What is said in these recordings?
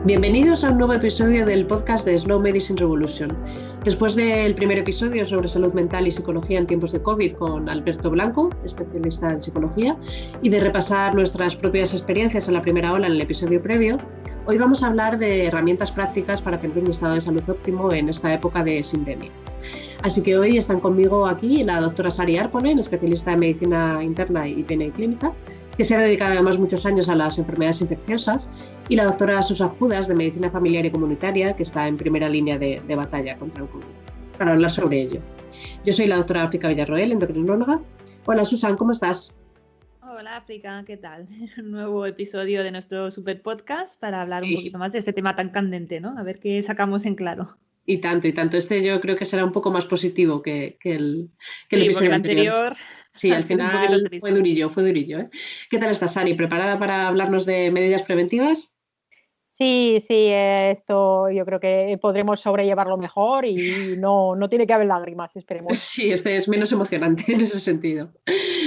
Bienvenidos a un nuevo episodio del podcast de Slow Medicine Revolution. Después del primer episodio sobre salud mental y psicología en tiempos de COVID con Alberto Blanco, especialista en psicología, y de repasar nuestras propias experiencias en la primera ola en el episodio previo, hoy vamos a hablar de herramientas prácticas para tener un estado de salud óptimo en esta época de sindemia. Así que hoy están conmigo aquí la doctora Sari Arponen, especialista en medicina interna y PNI clínica, que se ha dedicado además muchos años a las enfermedades infecciosas, y la doctora Susan Judas, de Medicina Familiar y Comunitaria, que está en primera línea de batalla contra el COVID, para hablar sobre ello. Yo soy la doctora África Villarroel, endocrinóloga. Hola Susan, ¿cómo estás? Hola África, ¿qué tal? Un nuevo episodio de nuestro super podcast para hablar un poquito más de este tema tan candente, ¿no? A ver qué sacamos en claro. Y tanto. Este yo creo que será un poco más positivo que el episodio porque el anterior. Sí, al final fue durillo. ¿Qué tal estás, Sari? ¿Preparada para hablarnos de medidas preventivas? Sí, esto yo creo que podremos sobrellevarlo mejor y no tiene que haber lágrimas, esperemos. Sí, este es menos emocionante en ese sentido.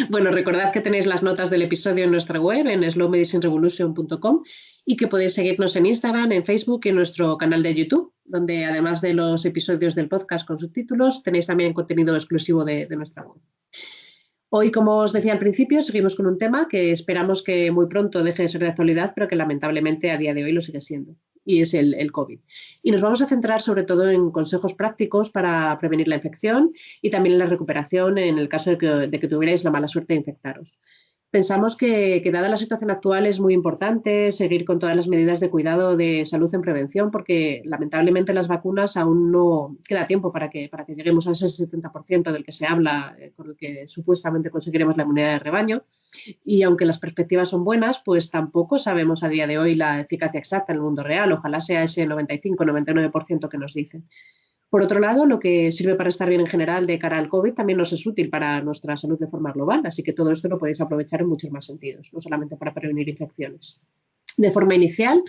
Bueno, recordad que tenéis las notas del episodio en nuestra web, en slowmedicinerevolution.com, y que podéis seguirnos en Instagram, en Facebook y en nuestro canal de YouTube, donde además de los episodios del podcast con subtítulos, tenéis también contenido exclusivo de nuestra web. Hoy, como os decía al principio, seguimos con un tema que esperamos que muy pronto deje de ser de actualidad, pero que lamentablemente a día de hoy lo sigue siendo, y es el COVID. Y nos vamos a centrar sobre todo en consejos prácticos para prevenir la infección y también en la recuperación en el caso de que tuvierais la mala suerte de infectaros. Pensamos que dada la situación actual es muy importante seguir con todas las medidas de cuidado de salud en prevención, porque lamentablemente las vacunas aún no queda tiempo para que lleguemos a ese 70% del que se habla, con el que supuestamente conseguiremos la inmunidad de rebaño. Y aunque las perspectivas son buenas, pues tampoco sabemos a día de hoy la eficacia exacta en el mundo real. Ojalá sea ese 95-99% que nos dicen. Por otro lado, lo que sirve para estar bien en general de cara al COVID también nos es útil para nuestra salud de forma global, así que todo esto lo podéis aprovechar en muchos más sentidos, no solamente para prevenir infecciones. De forma inicial,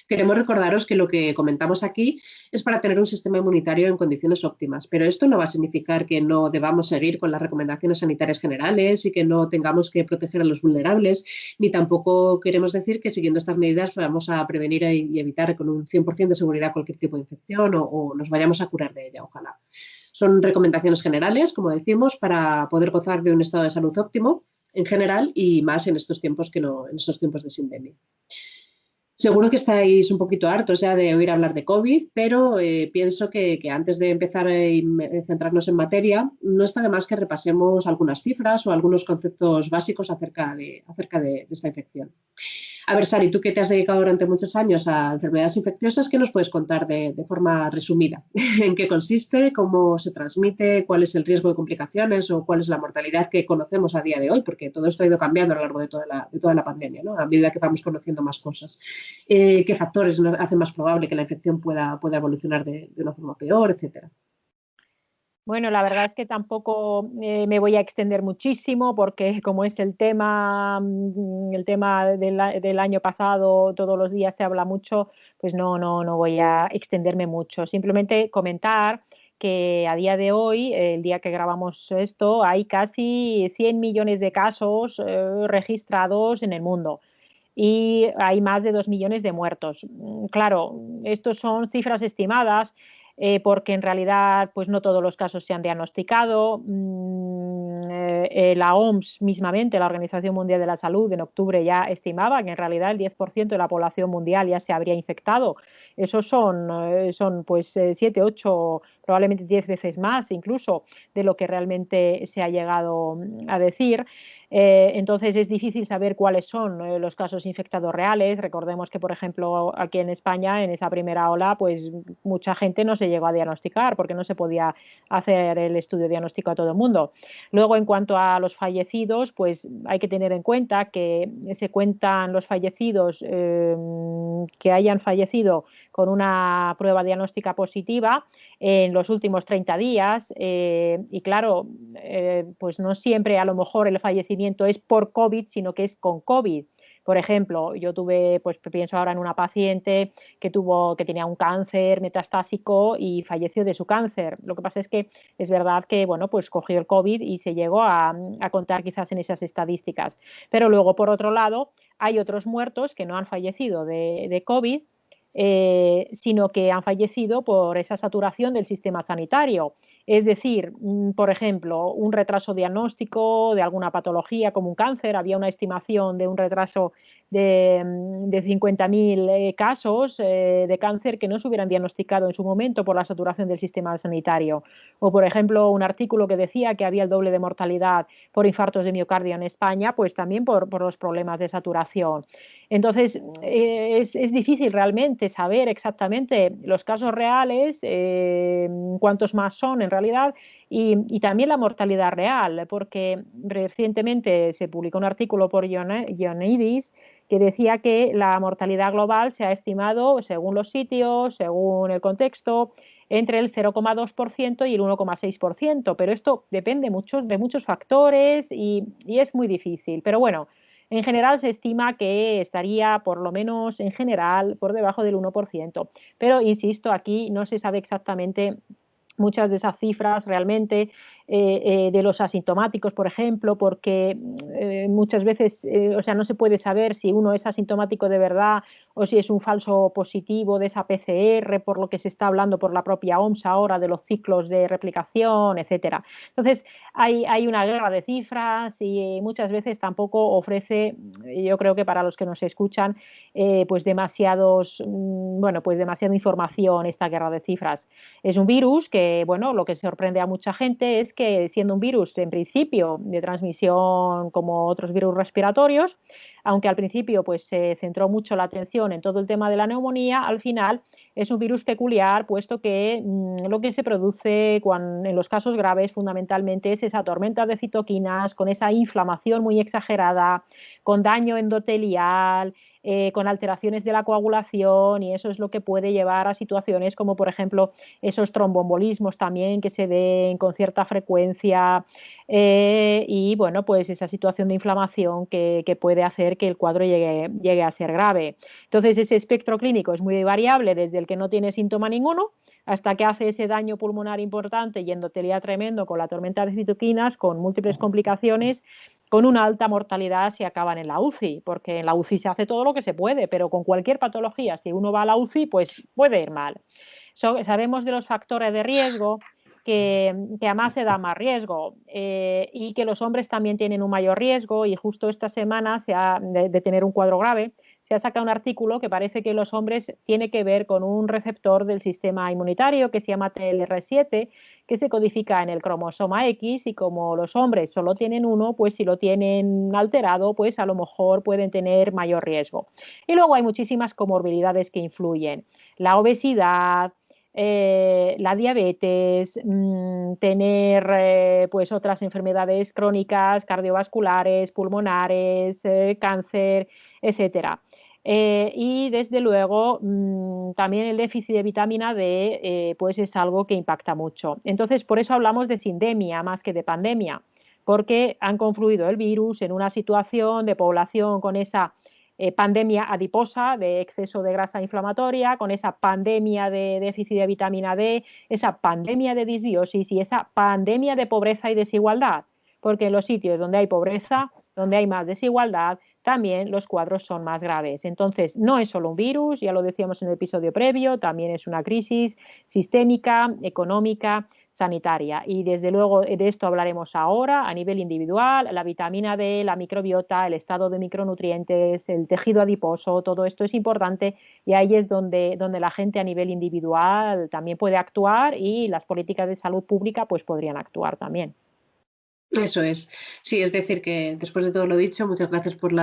queremos recordaros que lo que comentamos aquí es para tener un sistema inmunitario en condiciones óptimas, pero esto no va a significar que no debamos seguir con las recomendaciones sanitarias generales y que no tengamos que proteger a los vulnerables, ni tampoco queremos decir que siguiendo estas medidas vamos a prevenir y evitar con un 100% de seguridad cualquier tipo de infección o nos vayamos a curar de ella, ojalá. Son recomendaciones generales, como decimos, para poder gozar de un estado de salud óptimo en general y más en estos tiempos en estos tiempos de sindemia. Seguro que estáis un poquito hartos ya de oír hablar de COVID, pero pienso que antes de empezar a centrarnos en materia, no está de más que repasemos algunas cifras o algunos conceptos básicos acerca de esta infección. A ver, Sari, tú que te has dedicado durante muchos años a enfermedades infecciosas, ¿qué nos puedes contar de forma resumida? ¿En qué consiste? ¿Cómo se transmite? ¿Cuál es el riesgo de complicaciones? ¿O cuál es la mortalidad que conocemos a día de hoy? Porque todo esto ha ido cambiando a lo largo de toda la pandemia, ¿no? A medida que vamos conociendo más cosas. ¿Qué factores nos hacen más probable que la infección pueda evolucionar de una forma peor, etcétera? Bueno, la verdad es que tampoco me voy a extender muchísimo porque como es el tema del año pasado, todos los días se habla mucho, pues no voy a extenderme mucho. Simplemente comentar que a día de hoy, el día que grabamos esto, hay casi 100 millones de casos registrados en el mundo y hay más de 2 millones de muertos. Claro, estos son cifras estimadas porque en realidad pues no todos los casos se han diagnosticado. La OMS mismamente, la Organización Mundial de la Salud, en octubre ya estimaba que en realidad el 10% de la población mundial ya se habría infectado. Esos son pues 7, 8, probablemente 10 veces más incluso de lo que realmente se ha llegado a decir. Entonces es difícil saber cuáles son los casos infectados reales. Recordemos que, por ejemplo, aquí en España, en esa primera ola, pues mucha gente no se llegó a diagnosticar porque no se podía hacer el estudio diagnóstico a todo el mundo. Luego, en cuanto a los fallecidos, pues hay que tener en cuenta que se cuentan los fallecidos que hayan fallecido con una prueba diagnóstica positiva en los últimos 30 días y claro, pues no siempre a lo mejor el fallecimiento es por COVID, sino que es con COVID. Por ejemplo, yo tuve, pues pienso ahora en una paciente que tenía un cáncer metastásico y falleció de su cáncer. Lo que pasa es que es verdad que, bueno, pues cogió el COVID y se llegó a contar quizás en esas estadísticas. Pero luego, por otro lado, hay otros muertos que no han fallecido de COVID, sino que han fallecido por esa saturación del sistema sanitario. Es decir, por ejemplo, un retraso diagnóstico de alguna patología como un cáncer. Había una estimación de un retraso de 50.000 casos de cáncer que no se hubieran diagnosticado en su momento por la saturación del sistema sanitario. O, por ejemplo, un artículo que decía que había el doble de mortalidad por infartos de miocardio en España, pues también por los problemas de saturación. Entonces, es difícil realmente saber exactamente los casos reales, cuántos más son en realidad, y también la mortalidad real, porque recientemente se publicó un artículo por Ioannidis que decía que la mortalidad global se ha estimado, según los sitios, según el contexto, entre el 0,2% y el 1,6%, pero esto depende de muchos factores y es muy difícil. Pero bueno, en general se estima que estaría, por lo menos en general, por debajo del 1%. Pero, insisto, aquí no se sabe exactamente muchas de esas cifras realmente, de los asintomáticos, por ejemplo, porque muchas veces, o sea, no se puede saber si uno es asintomático de verdad o si es un falso positivo de esa PCR, por lo que se está hablando por la propia OMS ahora de los ciclos de replicación, etcétera. Entonces, hay una guerra de cifras y muchas veces tampoco ofrece, yo creo que para los que nos escuchan, pues bueno, pues demasiada información esta guerra de cifras. Es un virus que, bueno, lo que sorprende a mucha gente es que, siendo un virus en principio de transmisión como otros virus respiratorios, aunque al principio pues se centró mucho la atención en todo el tema de la neumonía, al final es un virus peculiar, puesto que lo que se produce en los casos graves fundamentalmente es esa tormenta de citoquinas, con esa inflamación muy exagerada, con daño endotelial, con alteraciones de la coagulación, y eso es lo que puede llevar a situaciones como, por ejemplo, esos tromboembolismos también que se ven con cierta frecuencia, y bueno, pues esa situación de inflamación que puede hacer que el cuadro llegue a ser grave. Entonces, ese espectro clínico es muy variable, desde el que no tiene síntoma ninguno hasta que hace ese daño pulmonar importante y endotelía tremendo con la tormenta de citoquinas, con múltiples complicaciones, con una alta mortalidad si acaban en la UCI, porque en la UCI se hace todo lo que se puede, pero con cualquier patología, si uno va a la UCI, pues puede ir mal. Sabemos de los factores de riesgo que además se da más riesgo, y que los hombres también tienen un mayor riesgo, y justo esta semana de tener un cuadro grave, se ha sacado un artículo que parece que los hombres tiene que ver con un receptor del sistema inmunitario que se llama TLR7, que se codifica en el cromosoma X, y como los hombres solo tienen uno, pues si lo tienen alterado, pues a lo mejor pueden tener mayor riesgo. Y luego hay muchísimas comorbilidades que influyen: la obesidad, la diabetes, tener pues otras enfermedades crónicas, cardiovasculares, pulmonares, cáncer, etcétera. Y desde luego también el déficit de vitamina D pues es algo que impacta mucho. Entonces, por eso hablamos de sindemia más que de pandemia, porque han confluido el virus en una situación de población con esa pandemia adiposa de exceso de grasa inflamatoria, con esa pandemia de déficit de vitamina D, esa pandemia de disbiosis y esa pandemia de pobreza y desigualdad, porque en los sitios donde hay pobreza, donde hay más desigualdad, también los cuadros son más graves. Entonces, no es solo un virus, ya lo decíamos en el episodio previo, también es una crisis sistémica, económica, sanitaria. Y desde luego de esto hablaremos ahora a nivel individual: la vitamina D, la microbiota, el estado de micronutrientes, el tejido adiposo, todo esto es importante, y ahí es donde la gente a nivel individual también puede actuar, y las políticas de salud pública pues podrían actuar también. Eso es. Sí, es decir, que después de todo lo dicho, muchas gracias por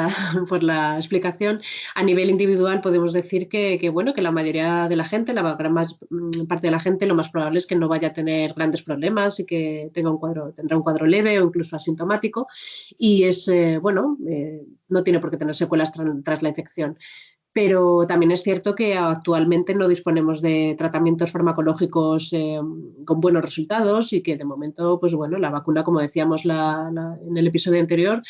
por la explicación. A nivel individual podemos decir bueno, que la mayoría de la gente, la gran parte de la gente, lo más probable es que no vaya a tener grandes problemas y que tendrá un cuadro leve o incluso asintomático, y bueno, no tiene por qué tener secuelas tras la infección. Pero también es cierto que actualmente no disponemos de tratamientos farmacológicos con buenos resultados, y que de momento, pues bueno, la vacuna, como decíamos en el episodio anterior,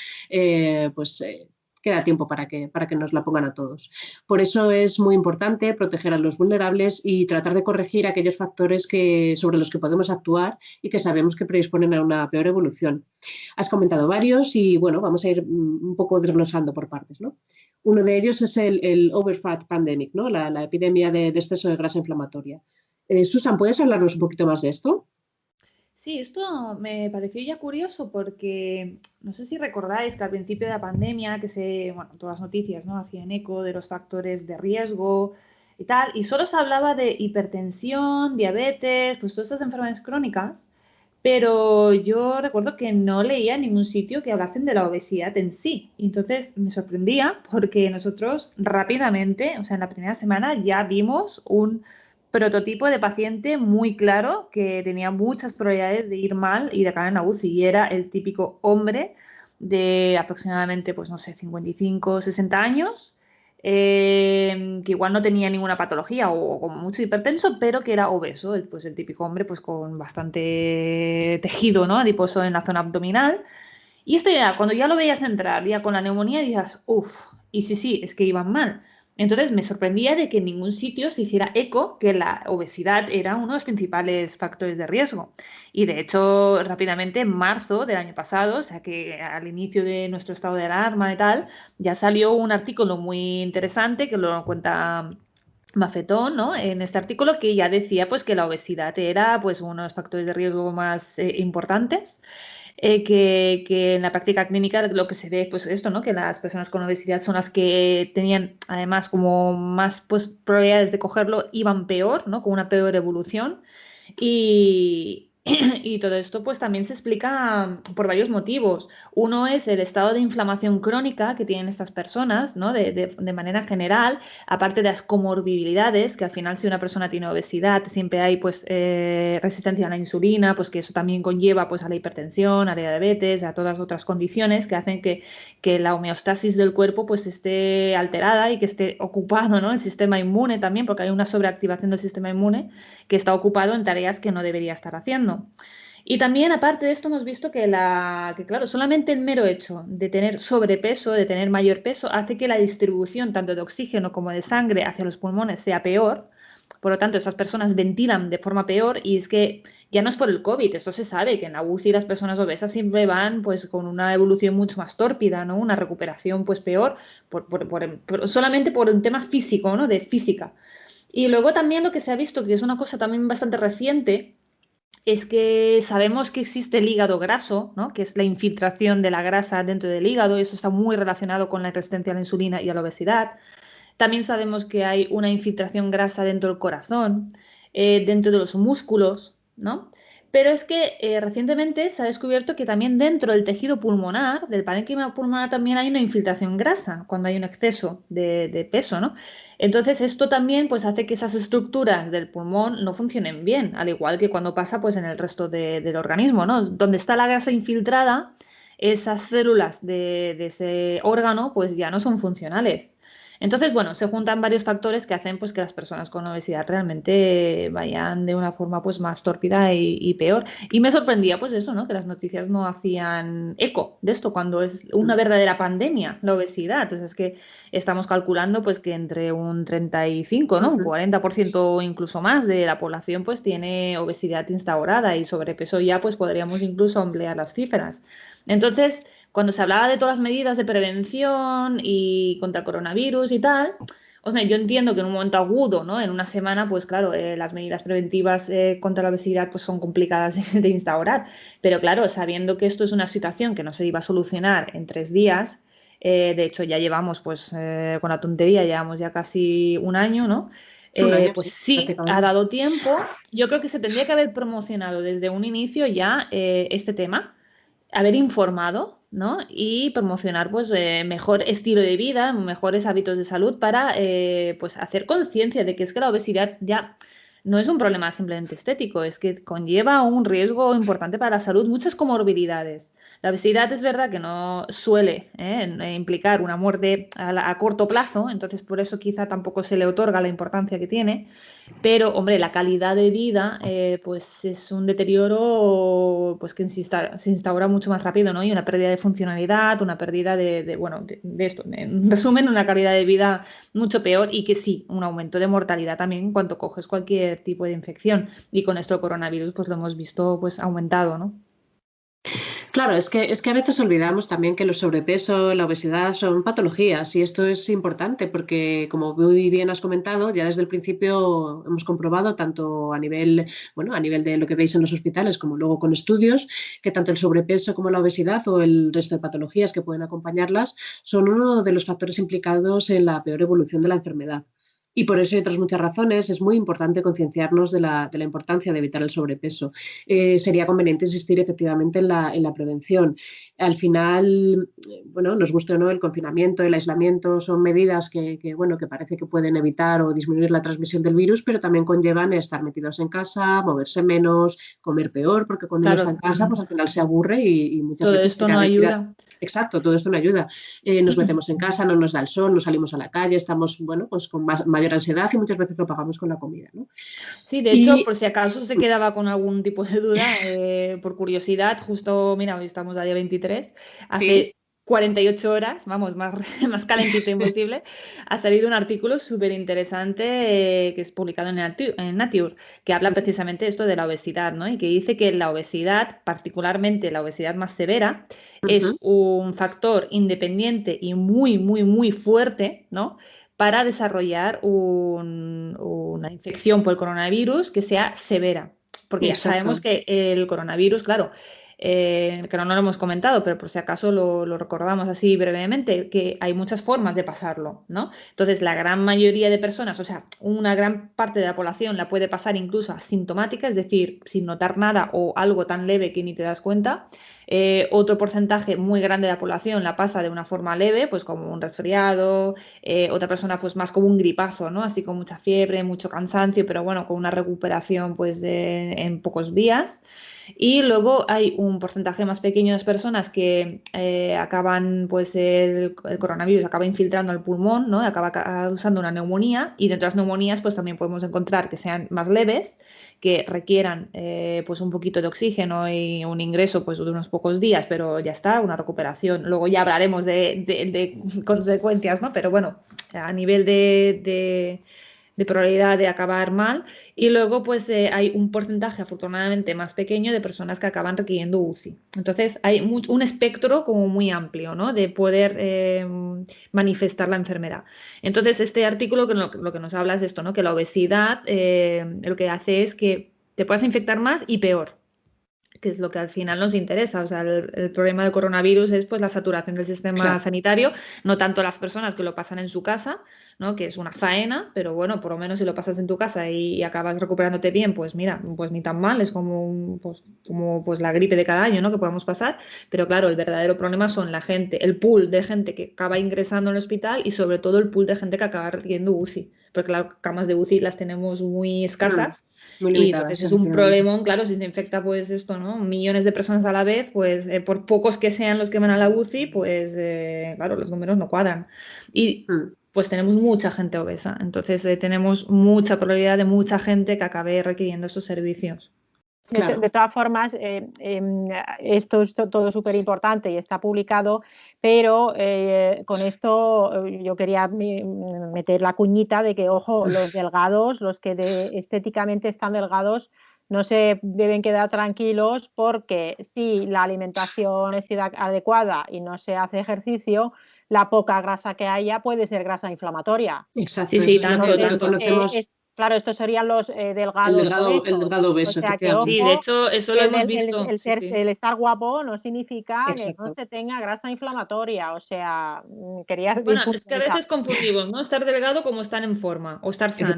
queda tiempo para que nos la pongan a todos. Por eso es muy importante proteger a los vulnerables y tratar de corregir aquellos factores sobre los que podemos actuar y que sabemos que predisponen a una peor evolución. Has comentado varios y bueno, vamos a ir un poco desglosando por partes, ¿no? Uno de ellos es el overfat pandemic, ¿no? La epidemia de exceso de grasa inflamatoria. Susan, ¿puedes hablarnos un poquito más de esto? Sí, esto me pareció ya curioso porque no sé si recordáis que al principio de la pandemia, todas las noticias, ¿no?, hacían eco de los factores de riesgo y tal, y solo se hablaba de hipertensión, diabetes, pues todas estas enfermedades crónicas, pero yo recuerdo que no leía en ningún sitio que hablasen de la obesidad en sí. Y entonces me sorprendía porque nosotros rápidamente, o sea, en la primera semana ya vimos un prototipo de paciente muy claro que tenía muchas probabilidades de ir mal y de caer en la UCI, y era el típico hombre de aproximadamente, pues no sé, 55, 60 años, que igual no tenía ninguna patología o como mucho hipertenso, pero que era obeso, pues el típico hombre pues con bastante tejido, ¿no?, adiposo en la zona abdominal. Y esto ya, cuando ya lo veías entrar, ya con la neumonía, dices, uff, y sí, es que iban mal. Entonces me sorprendía de que en ningún sitio se hiciera eco que la obesidad era uno de los principales factores de riesgo. Y de hecho, rápidamente, en marzo del año pasado, o sea que al inicio de nuestro estado de alarma y tal, ya salió un artículo muy interesante que lo cuenta Mafetón, ¿no?, en este artículo, que ya decía pues que la obesidad era pues uno de los factores de riesgo más importantes. Que en la práctica clínica lo que se ve, pues esto, ¿no?, que las personas con obesidad son las que tenían además como más pues probabilidades de cogerlo, iban peor, ¿no?, con una peor evolución. Y, y todo esto pues también se explica por varios motivos. Uno es el estado de inflamación crónica que tienen estas personas, ¿no?, de manera general, aparte de las comorbilidades, que al final si una persona tiene obesidad siempre hay pues resistencia a la insulina, pues que eso también conlleva pues a la hipertensión, a la diabetes, a todas otras condiciones que hacen que la homeostasis del cuerpo pues esté alterada y que esté ocupado, ¿no?, el sistema inmune también, porque hay una sobreactivación del sistema inmune que está ocupado en tareas que no debería estar haciendo. Y también, aparte de esto, hemos visto que claro, solamente el mero hecho de tener sobrepeso, de tener mayor peso, hace que la distribución tanto de oxígeno como de sangre hacia los pulmones sea peor. Por lo tanto, estas personas ventilan de forma peor, y es que ya no es por el COVID, esto se sabe, que en la UCI las personas obesas siempre van pues con una evolución mucho más tórpida, ¿no?, una recuperación pues peor, solamente por un tema físico, ¿no?, de física. Y luego también lo que se ha visto, que es una cosa también bastante reciente, es que sabemos que existe el hígado graso, ¿no?, que es la infiltración de la grasa dentro del hígado, y eso está muy relacionado con la resistencia a la insulina y a la obesidad. También sabemos que hay una infiltración grasa dentro del corazón, dentro de los músculos, ¿no? Pero es que recientemente se ha descubierto que también dentro del tejido pulmonar, del parénquima pulmonar, también hay una infiltración grasa cuando hay un exceso de peso, ¿no? Entonces esto también pues hace que esas estructuras del pulmón no funcionen bien, al igual que cuando pasa pues en el resto del organismo, ¿no? Donde está la grasa infiltrada, esas células de ese órgano pues ya no son funcionales. Entonces, bueno, se juntan varios factores que hacen pues que las personas con obesidad realmente vayan de una forma pues más tórpida y peor. Y me sorprendía pues eso, ¿no?, que las noticias no hacían eco de esto cuando es una verdadera pandemia, la obesidad. Entonces es que estamos calculando pues que entre un 35, ¿no?, un 40% o incluso más de la población pues tiene obesidad instaurada, y sobrepeso ya pues podríamos incluso ampliar las cifras. Entonces, cuando se hablaba de todas las medidas de prevención y contra el coronavirus y tal, yo entiendo que en un momento agudo, ¿no?, en una semana, pues claro, las medidas preventivas contra la obesidad pues son complicadas de instaurar. Pero claro, sabiendo que esto es una situación que no se iba a solucionar en 3 días, de hecho ya llevamos, pues con la tontería, llevamos ya casi un año, ¿no? Pues sí, ha dado tiempo. Yo creo que se tendría que haber promocionado desde un inicio ya este tema, haber informado, ¿no?, y promocionar pues mejor estilo de vida, mejores hábitos de salud para pues hacer conciencia de que es que la obesidad ya no es un problema simplemente estético, es que conlleva un riesgo importante para la salud, muchas comorbilidades. La obesidad es verdad que no suele implicar una muerte a corto plazo, entonces por eso quizá tampoco se le otorga la importancia que tiene, pero hombre, la calidad de vida pues es un deterioro pues que se instaura mucho más rápido, ¿no? Y una pérdida de funcionalidad, una pérdida de esto, en resumen, una calidad de vida mucho peor y que sí, un aumento de mortalidad también cuando coges cualquier tipo de infección. Y con esto el coronavirus pues lo hemos visto pues aumentado, ¿no? Claro, es que a veces olvidamos también que el sobrepeso, la obesidad son patologías y esto es importante porque, como muy bien has comentado, ya desde el principio hemos comprobado tanto a nivel, bueno, a nivel de lo que veis en los hospitales como luego con estudios, que tanto el sobrepeso como la obesidad o el resto de patologías que pueden acompañarlas son uno de los factores implicados en la peor evolución de la enfermedad. Y por eso y otras muchas razones es muy importante concienciarnos de la importancia de evitar el sobrepeso. Sería conveniente insistir efectivamente en la prevención. Al final, bueno, nos guste o no, el confinamiento, el aislamiento son medidas bueno, que parece que pueden evitar o disminuir la transmisión del virus, pero también conllevan estar metidos en casa, moverse menos, comer peor, porque cuando uno está en casa, pues al final se aburre y muchas todo veces esto no ayuda. Exacto, todo esto no ayuda. Nos metemos en casa, no nos da el sol, no salimos a la calle, estamos, bueno, pues con mayor ansiedad y muchas veces lo pagamos con la comida, ¿no? Sí, de hecho, por si acaso se quedaba con algún tipo de duda, por curiosidad, justo, mira, hoy estamos a día 23, hace Sí. 48 horas, vamos, más calentito imposible, ha salido un artículo súper interesante que es publicado en Nature, que habla precisamente de esto de la obesidad, ¿no? Y que dice que la obesidad, particularmente la obesidad más severa, es un factor independiente y muy, muy, muy fuerte, ¿no? Para desarrollar una infección por el coronavirus que sea severa. Porque ya sabemos que el coronavirus, claro, que no lo hemos comentado, pero por si acaso lo recordamos así brevemente, que hay muchas formas de pasarlo, ¿no? Entonces, la gran mayoría de personas, o sea, una gran parte de la población la puede pasar incluso asintomática, es decir, sin notar nada o algo tan leve que ni te das cuenta. Otro porcentaje muy grande de la población la pasa de una forma leve, pues como un resfriado, otra persona pues más como un gripazo, ¿no? Así con mucha fiebre, mucho cansancio, pero bueno, con una recuperación pues en pocos días. Y luego hay un porcentaje más pequeño de personas que acaban, pues el coronavirus acaba infiltrando al pulmón, ¿no? Acaba causando una neumonía y dentro de las neumonías pues también podemos encontrar que sean más leves, que requieran pues un poquito de oxígeno y un ingreso pues de unos pocos días, pero ya está, una recuperación. Luego ya hablaremos de consecuencias, ¿no? Pero bueno, a nivel de probabilidad de acabar mal. Y luego pues hay un porcentaje afortunadamente más pequeño de personas que acaban requiriendo UCI. Entonces hay un espectro como muy amplio, ¿no? De poder manifestar la enfermedad. Entonces este artículo lo que nos habla es esto, ¿no? Que la obesidad lo que hace es que te puedas infectar más y peor, que es lo que al final nos interesa. O sea, el problema del coronavirus es pues la saturación del sistema sanitario, no tanto las personas que lo pasan en su casa, ¿no? Que es una faena, pero bueno, por lo menos si lo pasas en tu casa y acabas recuperándote bien, pues mira, pues ni tan mal, es como la gripe de cada año, ¿no? Que podemos pasar, pero claro, el verdadero problema son la gente, el pool de gente que acaba ingresando en el hospital y sobre todo el pool de gente que acaba requiriendo UCI, porque las camas de UCI las tenemos muy escasas. Muy y entonces es un problemón, claro, si se infecta pues esto, ¿no? Millones de personas a la vez, pues por pocos que sean los que van a la UCI, pues claro, los números no cuadran. Y pues tenemos mucha gente obesa, entonces tenemos mucha probabilidad de mucha gente que acabe requiriendo esos servicios. Claro. De todas formas, esto es todo súper importante y está publicado, pero con esto yo quería meter la cuñita de que, ojo, los delgados, los que estéticamente están delgados, no se deben quedar tranquilos porque si la alimentación es adecuada y no se hace ejercicio, la poca grasa que haya puede ser grasa inflamatoria. Exacto, sí, tanto conocemos. Claro, estos serían los delgados. El delgado obeso, o sea que, ojo, sí, de hecho, eso lo hemos visto. El estar guapo no significa que no se tenga grasa inflamatoria. O sea, quería... Bueno, es que a veces confundimos, ¿no? Estar delgado como estar en forma o estar sano.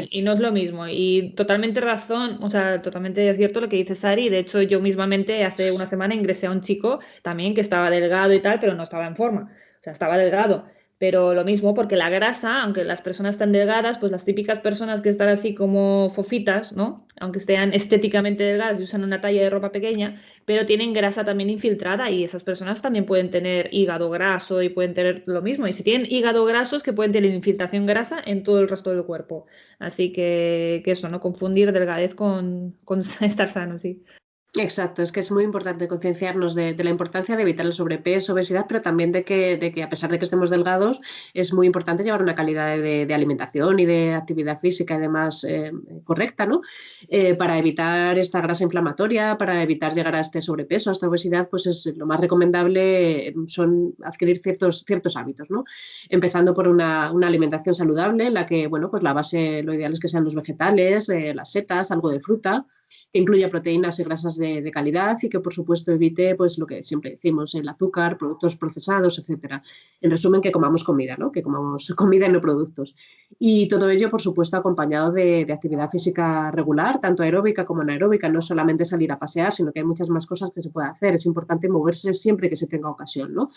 Y no es lo mismo. Y totalmente razón, o sea, totalmente cierto lo que dice Sari. De hecho, yo mismamente hace una semana ingresé a un chico también que estaba delgado y tal, pero no estaba en forma. O sea, estaba delgado. Pero lo mismo, porque la grasa, aunque las personas están delgadas, pues las típicas personas que están así como fofitas, ¿no? Aunque estén estéticamente delgadas y usan una talla de ropa pequeña, pero tienen grasa también infiltrada y esas personas también pueden tener hígado graso y pueden tener lo mismo. Y si tienen hígado graso es que pueden tener infiltración grasa en todo el resto del cuerpo. Así que eso, no confundir delgadez con estar sano, sí. Exacto, es que es muy importante concienciarnos de la importancia de evitar el sobrepeso, obesidad, pero también de que a pesar de que estemos delgados, es muy importante llevar una calidad de alimentación y de actividad física y demás correcta, ¿no? Para evitar esta grasa inflamatoria, para evitar llegar a este sobrepeso, a esta obesidad, pues es lo más recomendable son adquirir ciertos hábitos, ¿no? Empezando por una alimentación saludable, en la que, bueno, pues la base, lo ideal es que sean los vegetales, las setas, algo de fruta, que incluya proteínas y grasas de calidad y que, por supuesto, evite pues, lo que siempre decimos, el azúcar, productos procesados, etcétera. En resumen, que comamos comida, ¿no? Que comamos comida y no productos. Y todo ello, por supuesto, acompañado de actividad física regular, tanto aeróbica como anaeróbica, no solamente salir a pasear, sino que hay muchas más cosas que se puede hacer. Es importante moverse siempre que se tenga ocasión, ¿no?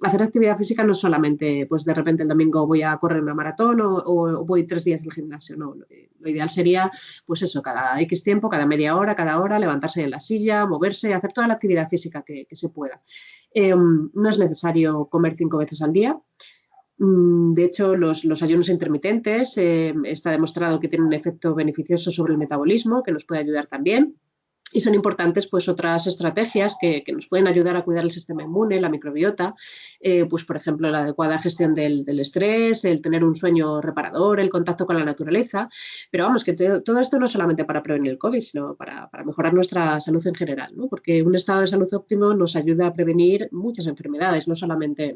Hacer actividad física no solamente, pues de repente el domingo voy a correr una maratón o voy 3 días al gimnasio, no. Lo ideal sería, pues eso, cada X tiempo, cada media hora, cada hora, levantarse de la silla, moverse, hacer toda la actividad física que se pueda. No es necesario comer 5 veces al día. De hecho, los ayunos intermitentes está demostrado que tienen un efecto beneficioso sobre el metabolismo, que nos puede ayudar también. Y son importantes pues otras estrategias que nos pueden ayudar a cuidar el sistema inmune, la microbiota, pues por ejemplo la adecuada gestión del estrés, el tener un sueño reparador, el contacto con la naturaleza, pero vamos, que todo esto no es solamente para prevenir el COVID, sino para mejorar nuestra salud en general, ¿no? Porque un estado de salud óptimo nos ayuda a prevenir muchas enfermedades, no solamente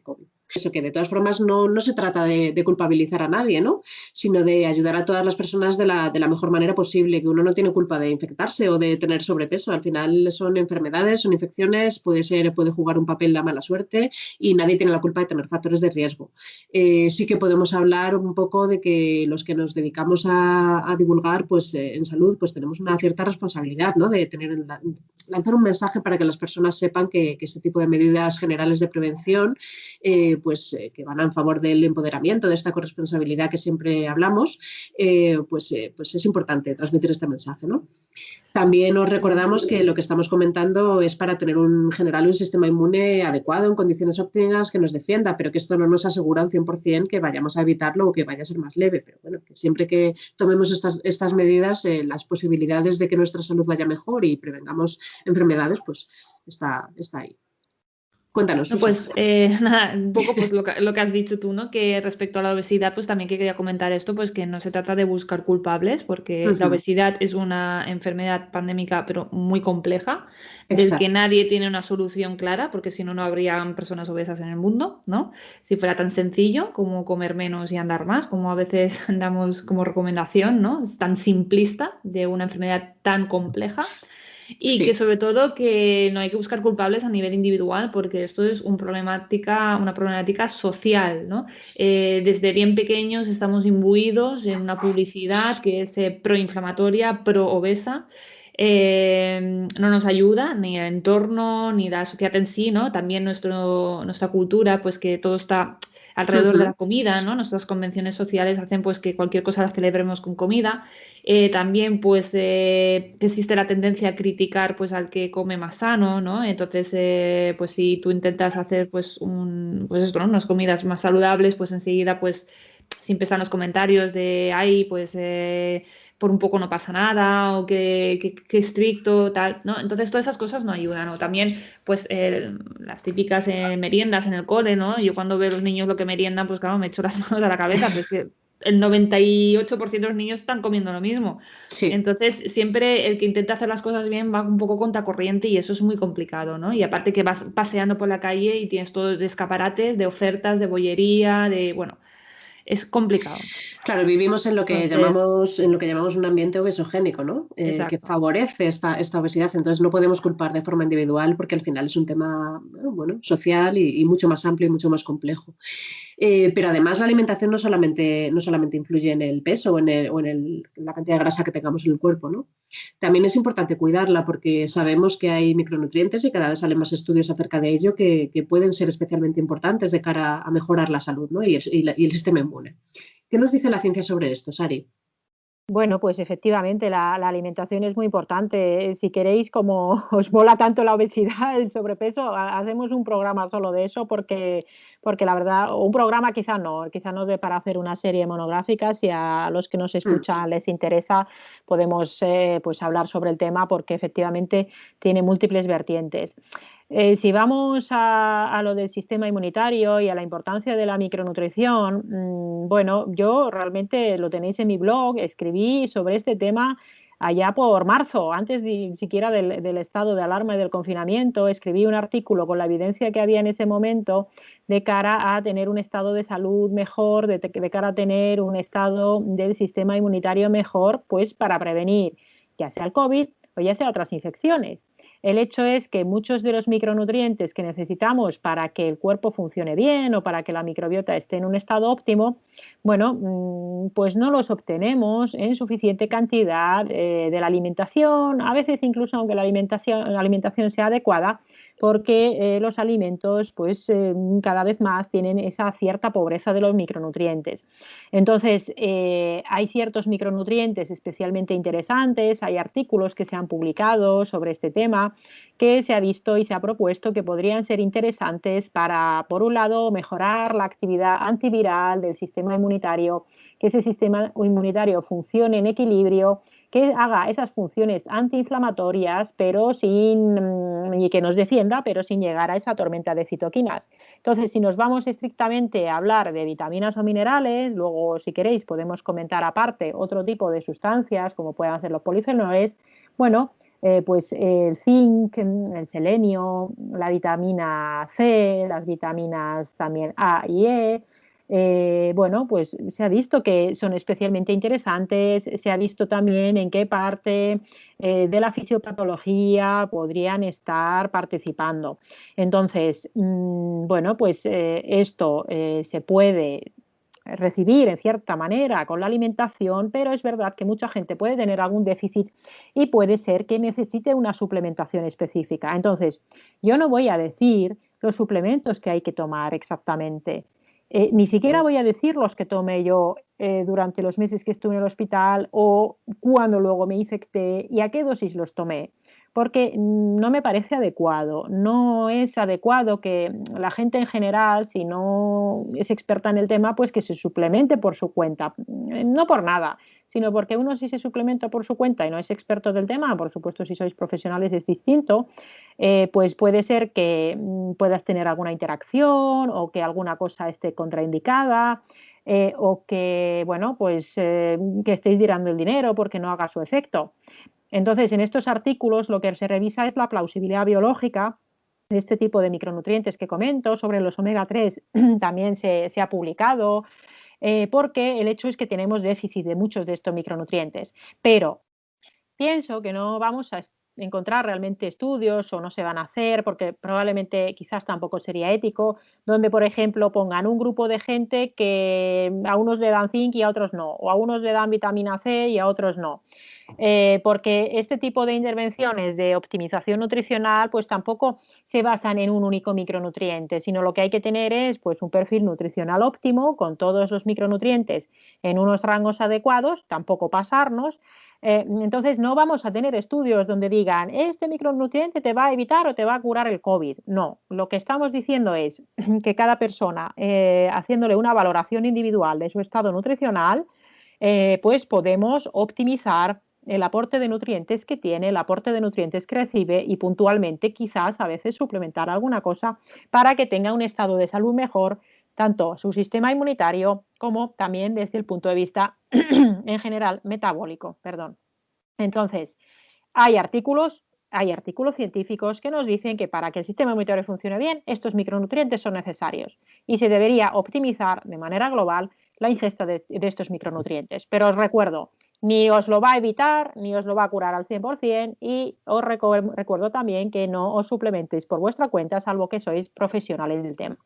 COVID. Eso que de todas formas no se trata de culpabilizar a nadie, ¿no? Sino de ayudar a todas las personas de la mejor manera posible, que uno no tiene culpa de infectarse o de tener sobrepeso. Al final son enfermedades, son infecciones, puede jugar un papel la mala suerte y nadie tiene la culpa de tener factores de riesgo. Sí que podemos hablar un poco de que los que nos dedicamos a divulgar pues, en salud, pues tenemos una cierta responsabilidad, ¿no? De lanzar un mensaje para que las personas sepan que este tipo de medidas generales de prevención que van en favor del empoderamiento, de esta corresponsabilidad que siempre hablamos, pues es importante transmitir este mensaje, ¿no? También os recordamos que lo que estamos comentando es para tener un sistema inmune adecuado, en condiciones óptimas, que nos defienda, pero que esto no nos asegura un 100% que vayamos a evitarlo o que vaya a ser más leve. Pero bueno, que siempre que tomemos estas medidas, las posibilidades de que nuestra salud vaya mejor y prevengamos enfermedades, pues está ahí. Cuéntanos. No, pues nada, un poco pues, lo que has dicho tú, ¿no? Que respecto a la obesidad, pues también quería comentar esto, pues que no se trata de buscar culpables, porque la obesidad es una enfermedad pandémica, pero muy compleja, del que nadie tiene una solución clara, porque si no, no habrían personas obesas en el mundo, ¿no? Si fuera tan sencillo como comer menos y andar más, como a veces damos como recomendación, ¿no? Es tan simplista de una enfermedad tan compleja. Y que sobre todo que no hay que buscar culpables a nivel individual porque esto es una problemática social, ¿no? Desde bien pequeños estamos imbuidos en una publicidad que es proinflamatoria, pro-obesa. No nos ayuda ni el entorno ni la sociedad en sí, ¿no? También nuestra cultura, pues que todo está alrededor de la comida, ¿no? Nuestras convenciones sociales hacen pues que cualquier cosa la celebremos con comida. También pues que existe la tendencia a criticar pues al que come más sano, ¿no? Entonces pues si tú intentas hacer pues esto, ¿no? Unas comidas más saludables, pues enseguida pues siempre están los comentarios de ay pues por un poco no pasa nada o que estricto, tal, ¿no? Entonces todas esas cosas no ayudan, ¿no? También, pues, las típicas meriendas en el cole, ¿no? Yo cuando veo a los niños lo que meriendan, pues claro, me echo las manos a la cabeza, pero es que el 98% de los niños están comiendo lo mismo. Sí. Entonces, siempre el que intenta hacer las cosas bien va un poco contracorriente y eso es muy complicado, ¿no? Y aparte que vas paseando por la calle y tienes todo de escaparates, de ofertas, de bollería, bueno... Es complicado. Claro, vivimos en lo que llamamos un ambiente obesogénico, ¿no? Que favorece esta obesidad. Entonces no podemos culpar de forma individual porque al final es un tema social y mucho más amplio y mucho más complejo. Pero además la alimentación no solamente influye en el peso o en la cantidad de grasa que tengamos en el cuerpo, ¿no? También es importante cuidarla porque sabemos que hay micronutrientes y cada vez salen más estudios acerca de ello que pueden ser especialmente importantes de cara a mejorar la salud, ¿no? y el sistema inmune. ¿Qué nos dice la ciencia sobre esto, Sari? Bueno, pues efectivamente la alimentación es muy importante. Si queréis, como os mola tanto la obesidad, el sobrepeso, hacemos un programa solo de eso porque la verdad, un programa quizá no de para hacer una serie monográfica. Si a los que nos escuchan les interesa, podemos pues hablar sobre el tema porque efectivamente tiene múltiples vertientes. Si vamos a lo del sistema inmunitario y a la importancia de la micronutrición, bueno, yo realmente lo tenéis en mi blog, escribí sobre este tema allá por marzo, antes siquiera del estado de alarma y del confinamiento, escribí un artículo con la evidencia que había en ese momento de cara a tener un estado de salud mejor, de cara a tener un estado del sistema inmunitario mejor, pues para prevenir ya sea el COVID o ya sea otras infecciones. El hecho es que muchos de los micronutrientes que necesitamos para que el cuerpo funcione bien o para que la microbiota esté en un estado óptimo, bueno, pues no los obtenemos en suficiente cantidad de la alimentación, a veces incluso aunque la alimentación sea adecuada, porque los alimentos pues cada vez más tienen esa cierta pobreza de los micronutrientes. Entonces, hay ciertos micronutrientes especialmente interesantes, hay artículos que se han publicado sobre este tema que se ha visto y se ha propuesto que podrían ser interesantes para, por un lado, mejorar la actividad antiviral del sistema inmunitario, que ese sistema inmunitario funcione en equilibrio, que haga esas funciones antiinflamatorias, pero y que nos defienda, pero sin llegar a esa tormenta de citoquinas. Entonces, si nos vamos estrictamente a hablar de vitaminas o minerales, luego, si queréis, podemos comentar aparte otro tipo de sustancias, como pueden ser los polifenoles, bueno, pues el zinc, el selenio, la vitamina C, las vitaminas también A y E, bueno, pues se ha visto que son especialmente interesantes, se ha visto también en qué parte de la fisiopatología podrían estar participando. Entonces, bueno, pues esto se puede recibir en cierta manera con la alimentación, pero es verdad que mucha gente puede tener algún déficit y puede ser que necesite una suplementación específica. Entonces, yo no voy a decir los suplementos que hay que tomar exactamente. Ni siquiera voy a decir los que tomé yo durante los meses que estuve en el hospital o cuando luego me infecté y a qué dosis los tomé, porque no me parece adecuado. No es adecuado que la gente en general, si no es experta en el tema, pues que se suplemente por su cuenta. No por nada, sino porque uno si se suplementa por su cuenta y no es experto del tema, por supuesto si sois profesionales es distinto, pues puede ser que puedas tener alguna interacción o que alguna cosa esté contraindicada. O que, bueno, pues que estéis tirando el dinero porque no haga su efecto. Entonces, en estos artículos lo que se revisa es la plausibilidad biológica de este tipo de micronutrientes que comento. Sobre los omega 3 también se ha publicado, porque el hecho es que tenemos déficit de muchos de estos micronutrientes. Pero pienso que no vamos a encontrar realmente estudios o no se van a hacer porque probablemente quizás tampoco sería ético, donde por ejemplo pongan un grupo de gente que a unos le dan zinc y a otros no, o a unos le dan vitamina C y a otros no. Porque este tipo de intervenciones de optimización nutricional pues tampoco se basan en un único micronutriente, sino lo que hay que tener es pues un perfil nutricional óptimo con todos los micronutrientes en unos rangos adecuados, tampoco pasarnos. Entonces no vamos a tener estudios donde digan este micronutriente te va a evitar o te va a curar el COVID. No, lo que estamos diciendo es que cada persona, haciéndole una valoración individual de su estado nutricional, pues podemos optimizar el aporte de nutrientes que tiene, el aporte de nutrientes que recibe y puntualmente quizás a veces suplementar alguna cosa para que tenga un estado de salud mejor, tanto su sistema inmunitario como también desde el punto de vista en general metabólico. Perdón. Entonces, hay artículos científicos que nos dicen que para que el sistema inmunitario funcione bien, estos micronutrientes son necesarios y se debería optimizar de manera global la ingesta de estos micronutrientes. Pero os recuerdo, ni os lo va a evitar, ni os lo va a curar al 100% y os recuerdo también que no os suplementéis por vuestra cuenta, salvo que sois profesionales del tema.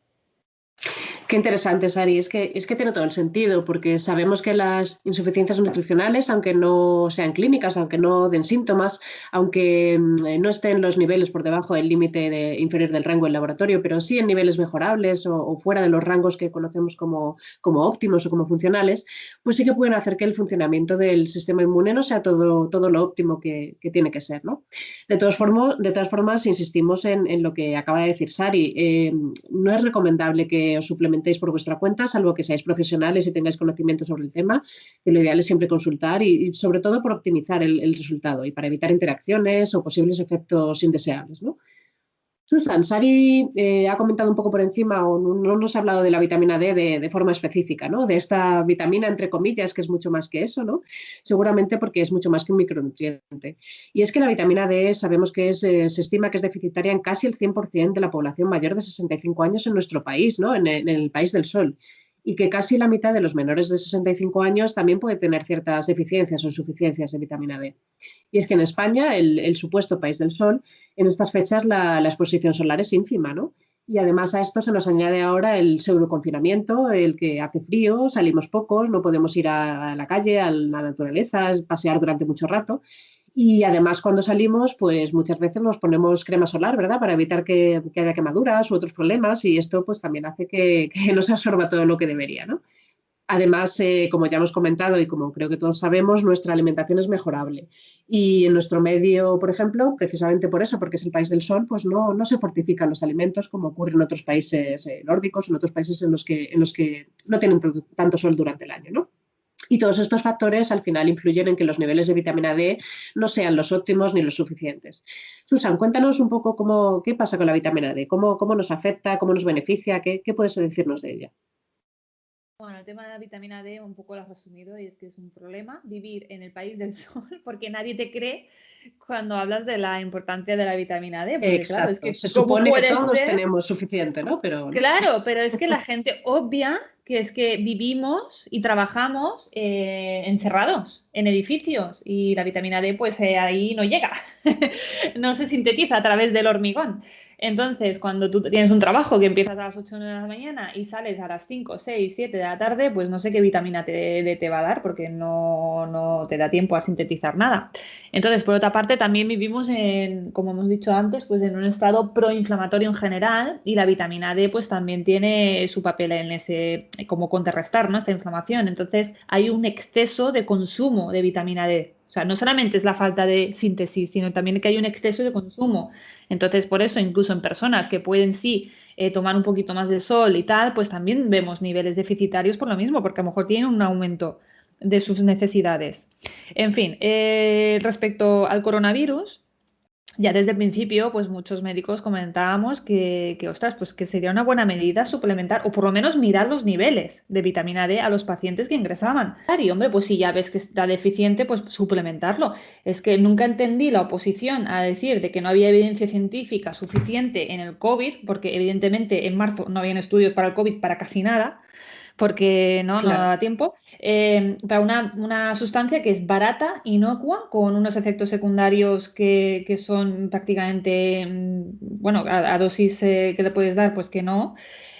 Qué interesante, Sari. Es que tiene todo el sentido, porque sabemos que las insuficiencias nutricionales, aunque no sean clínicas, aunque no den síntomas, aunque no estén los niveles por debajo del límite inferior del rango del laboratorio, pero sí en niveles mejorables o fuera de los rangos que conocemos como óptimos o como funcionales, pues sí que pueden hacer que el funcionamiento del sistema inmune no sea todo lo óptimo que tiene que ser, ¿no? De todas formas, insistimos en lo que acaba de decir Sari. No es recomendable que os suplementéis por vuestra cuenta, salvo que seáis profesionales y tengáis conocimiento sobre el tema, que lo ideal es siempre consultar y sobre todo por optimizar el resultado y para evitar interacciones o posibles efectos indeseables, ¿no? Susan, Sari ha comentado un poco por encima o no nos ha hablado de la vitamina D de forma específica, ¿no? De esta vitamina, entre comillas, que es mucho más que eso, ¿no? Seguramente porque es mucho más que un micronutriente. Y es que la vitamina D sabemos que se estima que es deficitaria en casi el 100% de la población mayor de 65 años en nuestro país, ¿no? En el país del sol. Y que casi la mitad de los menores de 65 años también puede tener ciertas deficiencias o insuficiencias de vitamina D. Y es que en España, el supuesto país del sol, en estas fechas la exposición solar es ínfima, ¿no? Y además a esto se nos añade ahora el pseudoconfinamiento, el que hace frío, salimos pocos, no podemos ir a la calle, a la naturaleza, pasear durante mucho rato. Y además cuando salimos, pues muchas veces nos ponemos crema solar, ¿verdad? Para evitar que haya quemaduras u otros problemas y esto pues también hace que no se absorba todo lo que debería, ¿no? Además, como ya hemos comentado y como creo que todos sabemos, nuestra alimentación es mejorable. Y en nuestro medio, por ejemplo, precisamente por eso, porque es el país del sol, pues no se fortifican los alimentos como ocurre en otros países nórdicos, en otros países en los que no tienen tanto sol durante el año, ¿no? Y todos estos factores al final influyen en que los niveles de vitamina D no sean los óptimos ni los suficientes. Susan, cuéntanos un poco qué pasa con la vitamina D, cómo nos afecta, cómo nos beneficia, qué puedes decirnos de ella. Bueno, el tema de la vitamina D un poco lo has resumido y es que es un problema vivir en el país del sol porque nadie te cree cuando hablas de la importancia de la vitamina D, porque claro, es Exacto, que se ¿cómo supone que puede todos ser? tenemos suficiente, ¿no? Pero no. Claro, pero es que la gente obvia que es que vivimos y trabajamos encerrados en edificios y la vitamina D pues ahí no llega, no se sintetiza a través del hormigón. Entonces, cuando tú tienes un trabajo que empiezas a las 8 o 9 de la mañana y sales a las 5, 6, 7 de la tarde, pues no sé qué vitamina D te va a dar porque no te da tiempo a sintetizar nada. Entonces, por otra parte, también vivimos como hemos dicho antes, pues en un estado proinflamatorio en general y la vitamina D pues también tiene su papel en ese, como contrarrestar, ¿no? Esta inflamación. Entonces, hay un exceso de consumo de vitamina D. O sea, no solamente es la falta de síntesis, sino también que hay un exceso de consumo. Entonces, por eso, incluso en personas que pueden sí tomar un poquito más de sol y tal, pues también vemos niveles deficitarios por lo mismo, porque a lo mejor tienen un aumento de sus necesidades. En fin, respecto al coronavirus, ya desde el principio, pues muchos médicos comentábamos ostras, pues que sería una buena medida suplementar o por lo menos mirar los niveles de vitamina D a los pacientes que ingresaban. Y hombre, pues si ya ves que está deficiente, pues suplementarlo. Es que nunca entendí la oposición a decir de que no había evidencia científica suficiente en el COVID, porque evidentemente en marzo no habían estudios para el COVID para casi nada porque no Claro. daba tiempo, para una sustancia que es barata, inocua, con unos efectos secundarios que son prácticamente, bueno, a dosis que le puedes dar, pues que no,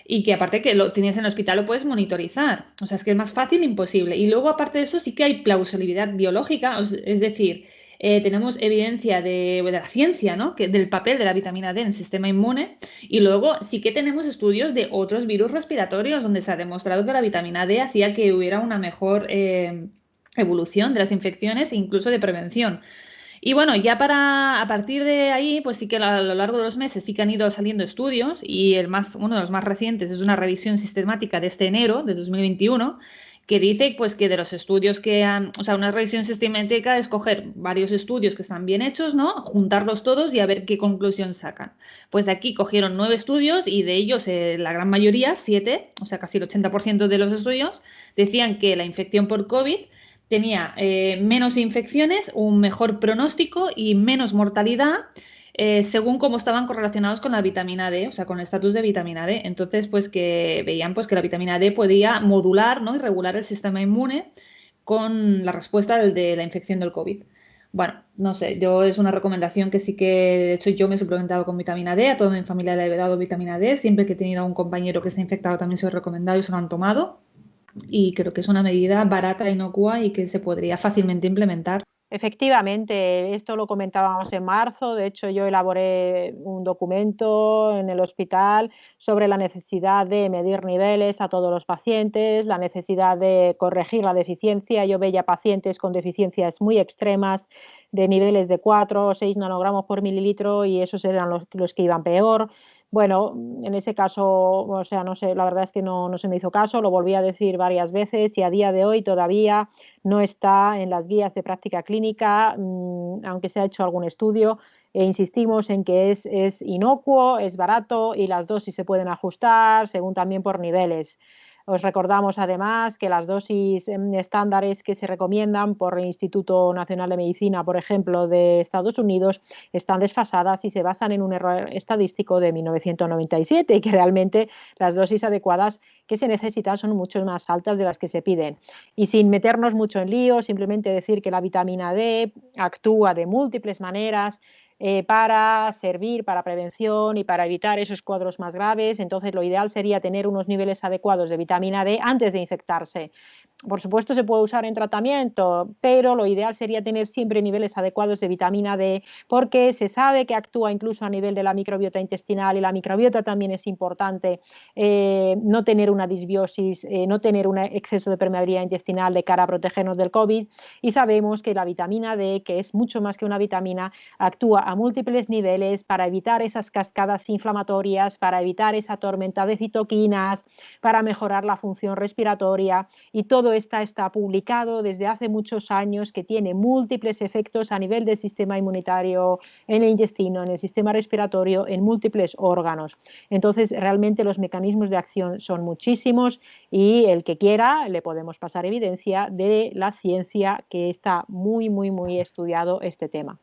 y que aparte que lo tienes en el hospital lo puedes monitorizar, o sea, es que es más fácil imposible. Y luego aparte de eso sí que hay plausibilidad biológica, es decir, tenemos evidencia de la ciencia, ¿no? Del papel de la vitamina D en el sistema inmune y luego sí que tenemos estudios de otros virus respiratorios donde se ha demostrado que la vitamina D hacía que hubiera una mejor evolución de las infecciones e incluso de prevención. Y bueno, ya a partir de ahí, pues sí que a lo largo de los meses sí que han ido saliendo estudios y uno de los más recientes es una revisión sistemática de este enero de 2021 que dice pues que de los estudios o sea, una revisión sistemática es coger varios estudios que están bien hechos, ¿no? Juntarlos todos y a ver qué conclusión sacan. Pues de aquí cogieron 9 estudios y de ellos la gran mayoría, 7, o sea, casi el 80% de los estudios, decían que la infección por COVID tenía menos infecciones, un mejor pronóstico y menos mortalidad según cómo estaban correlacionados con la vitamina D, o sea, con el estatus de vitamina D. Entonces, pues que veían pues, que la vitamina D podía modular, ¿no? Y regular el sistema inmune con la respuesta de la infección del COVID. Bueno, no sé, yo es una recomendación que sí que, de hecho, yo me he suplementado con vitamina D, a toda mi familia le he dado vitamina D, siempre que he tenido a un compañero que se ha infectado también se lo he recomendado y se lo han tomado, y creo que es una medida barata, inocua y que se podría fácilmente implementar. Efectivamente, esto lo comentábamos en marzo. De hecho, yo elaboré un documento en el hospital sobre la necesidad de medir niveles a todos los pacientes, la necesidad de corregir la deficiencia. Yo veía pacientes con deficiencias muy extremas de niveles de 4 o 6 nanogramos por mililitro y esos eran los que iban peor. Bueno, en ese caso, o sea, no sé, la verdad es que no se me hizo caso, lo volví a decir varias veces y a día de hoy todavía no está en las guías de práctica clínica, aunque se ha hecho algún estudio, e insistimos en que es inocuo, es barato y las dosis se pueden ajustar según también por niveles. Os recordamos además que las dosis estándares que se recomiendan por el Instituto Nacional de Medicina, por ejemplo, de Estados Unidos, están desfasadas y se basan en un error estadístico de 1997 y que realmente las dosis adecuadas que se necesitan son mucho más altas de las que se piden. Y sin meternos mucho en lío, simplemente decir que la vitamina D actúa de múltiples maneras para servir para prevención y para evitar esos cuadros más graves. Entonces, lo ideal sería tener unos niveles adecuados de vitamina D antes de infectarse. Por supuesto, se puede usar en tratamiento, pero lo ideal sería tener siempre niveles adecuados de vitamina D porque se sabe que actúa incluso a nivel de la microbiota intestinal y la microbiota también es importante. No tener una disbiosis, no tener un exceso de permeabilidad intestinal de cara a protegernos del COVID, y sabemos que la vitamina D, que es mucho más que una vitamina, actúa a múltiples niveles para evitar esas cascadas inflamatorias, para evitar esa tormenta de citoquinas, para mejorar la función respiratoria, y todo está publicado desde hace muchos años, que tiene múltiples efectos a nivel del sistema inmunitario, en el intestino, en el sistema respiratorio, en múltiples órganos. Entonces, realmente los mecanismos de acción son muchísimos y el que quiera le podemos pasar evidencia de la ciencia, que está muy, muy, muy estudiado este tema.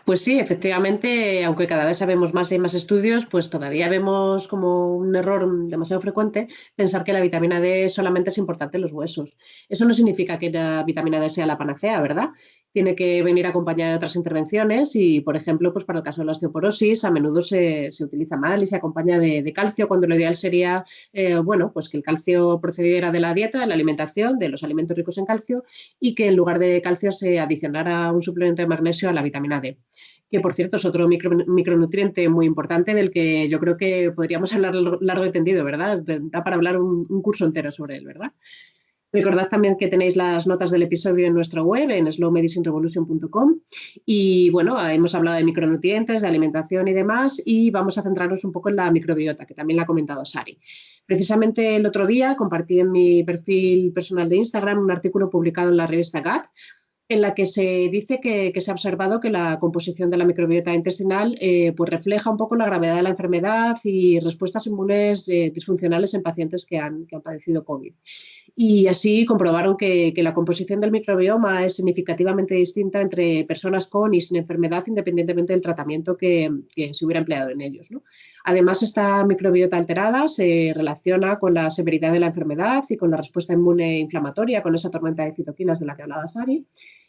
Pues sí, efectivamente, aunque cada vez sabemos más y hay más estudios, pues todavía vemos como un error demasiado frecuente pensar que la vitamina D solamente es importante en los huesos. Eso no significa que la vitamina D sea la panacea, ¿verdad? Tiene que venir acompañada de otras intervenciones y, por ejemplo, pues para el caso de la osteoporosis, a menudo se utiliza mal y se acompaña de calcio, cuando lo ideal sería, bueno, pues que el calcio procediera de la dieta, de la alimentación, de los alimentos ricos en calcio, y que en lugar de calcio se adicionara un suplemento de magnesio a la vitamina D, que por cierto es otro micronutriente muy importante del que yo creo que podríamos hablar largo y tendido, ¿verdad? Da para hablar un curso entero sobre él, ¿verdad? Recordad también que tenéis las notas del episodio en nuestra web, en slowmedicinerevolution.com. Y bueno, hemos hablado de micronutrientes, de alimentación y demás, y vamos a centrarnos un poco en la microbiota, que también la ha comentado Sari. Precisamente el otro día compartí en mi perfil personal de Instagram un artículo publicado en la revista Gut, en la que se dice que se ha observado que la composición de la microbiota intestinal pues refleja un poco la gravedad de la enfermedad y respuestas inmunes disfuncionales en pacientes que han padecido COVID. Y así comprobaron que la composición del microbioma es significativamente distinta entre personas con y sin enfermedad, independientemente del tratamiento que se hubiera empleado en ellos, ¿no? Además, esta microbiota alterada se relaciona con la severidad de la enfermedad y con la respuesta inmune inflamatoria, con esa tormenta de citoquinas de la que hablaba Sari.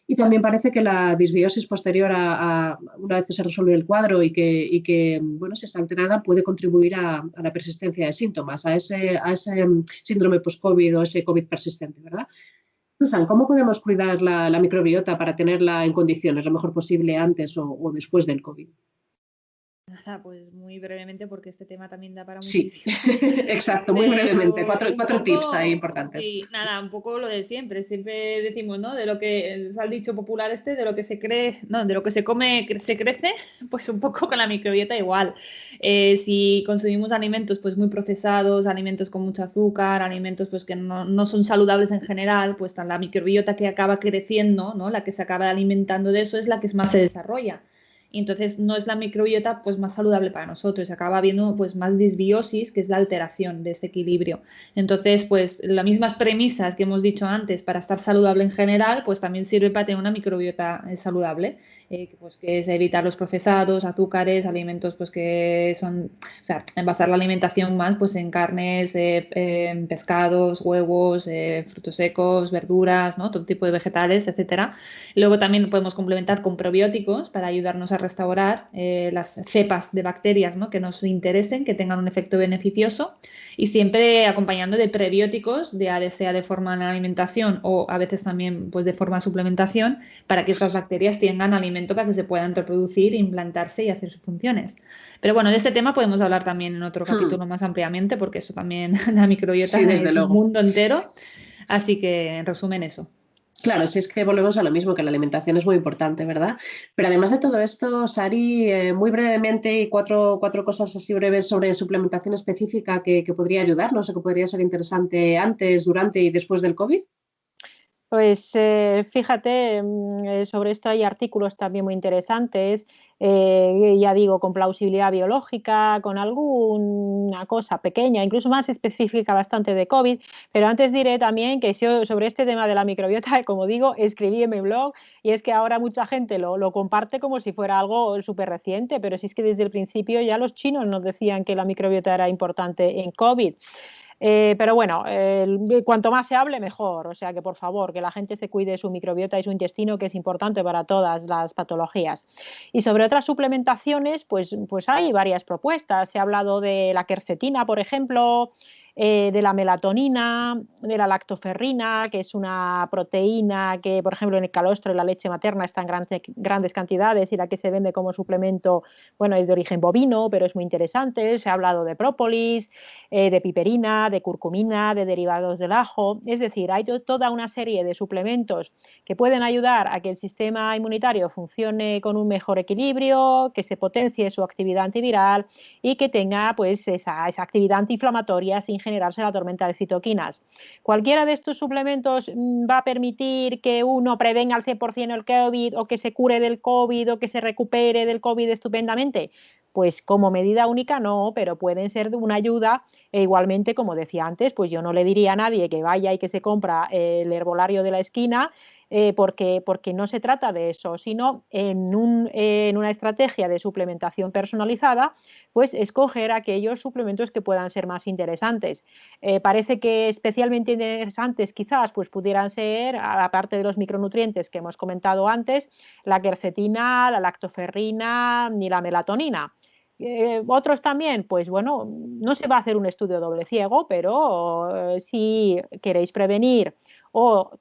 Y también parece que la disbiosis posterior a una vez que se resuelve el cuadro y que bueno, si está alterada, puede contribuir a la persistencia de síntomas, a ese síndrome post-COVID o ese COVID persistente, ¿verdad? Susan, ¿cómo podemos cuidar la microbiota para tenerla en condiciones lo mejor posible antes o después del COVID? Nada, pues muy brevemente, porque este tema también da para Sí, muchísimo. exacto, muy brevemente. Cuatro tips ahí importantes. Sí, nada, un poco lo de siempre. Siempre decimos, ¿no? De lo que es el dicho popular de lo que se cree, no, de lo que se come se crece, pues un poco con la microbiota igual. Si consumimos alimentos pues muy procesados, alimentos con mucho azúcar, alimentos pues que no son saludables en general, pues la microbiota que acaba creciendo, ¿no? La que se acaba alimentando de eso es la que más se desarrolla. y entonces no es la microbiota pues más saludable para nosotros, acaba habiendo pues más disbiosis, que es la alteración de ese equilibrio. Entonces, pues las mismas premisas que hemos dicho antes para estar saludable en general, pues también sirve para tener una microbiota saludable, pues que es evitar los procesados, azúcares, alimentos pues que son, o sea, basar la alimentación más pues en carnes, en pescados, huevos, frutos secos, verduras, ¿no? Todo tipo de vegetales, etcétera. Luego también podemos complementar con probióticos para ayudarnos a restaurar las cepas de bacterias, ¿no? Que nos interesen, que tengan un efecto beneficioso, y siempre acompañando de prebióticos, ya sea de forma en la alimentación o a veces también pues de forma de suplementación, para que estas bacterias tengan alimento para que se puedan reproducir, implantarse y hacer sus funciones. Pero bueno, de este tema podemos hablar también en otro capítulo más ampliamente, porque eso también, la microbiota Sí, desde es un luego. mundo entero. Así que, en resumen, eso. Claro, si es que volvemos a lo mismo, que la alimentación es muy importante, ¿verdad? Pero además de todo esto, Sari, muy brevemente, y cuatro cosas así breves sobre suplementación específica que podría ayudarnos o que podría ser interesante antes, durante y después del COVID. Pues fíjate, sobre esto hay artículos también muy interesantes, ya digo, con plausibilidad biológica, con alguna cosa pequeña, incluso más específica bastante de COVID, pero antes diré también que yo sobre este tema de la microbiota, como digo, escribí en mi blog, y es que ahora mucha gente lo comparte como si fuera algo súper reciente, pero si es que desde el principio ya los chinos nos decían que la microbiota era importante en COVID. Pero bueno, cuanto más se hable, mejor. O sea que, por favor, que la gente se cuide su microbiota y su intestino, que es importante para todas las patologías. Y sobre otras suplementaciones, pues hay varias propuestas. Se ha hablado de la quercetina, por ejemplo, de la melatonina, de la lactoferrina, que es una proteína que, por ejemplo, en el calostro y la leche materna está en grandes cantidades, y la que se vende como suplemento, bueno, es de origen bovino, pero es muy interesante. Se ha hablado de própolis, de piperina, de curcumina, de derivados del ajo. Es decir, hay toda una serie de suplementos que pueden ayudar a que el sistema inmunitario funcione con un mejor equilibrio, que se potencie su actividad antiviral y que tenga pues esa actividad antiinflamatoria sin generarse la tormenta de citoquinas. Cualquiera de estos suplementos va a permitir que uno prevenga al 100% el COVID, o que se cure del COVID, o que se recupere del COVID estupendamente. Pues como medida única no, pero pueden ser de una ayuda. E igualmente, como decía antes, pues yo no le diría a nadie que vaya y que se compra el herbolario de la esquina, porque no se trata de eso, sino en una estrategia de suplementación personalizada, pues escoger aquellos suplementos que puedan ser más interesantes. Parece que especialmente interesantes quizás pues pudieran ser, aparte de los micronutrientes que hemos comentado antes, la quercetina, la lactoferrina y la melatonina. Otros también, pues bueno, no se va a hacer un estudio doble ciego, pero si queréis prevenir o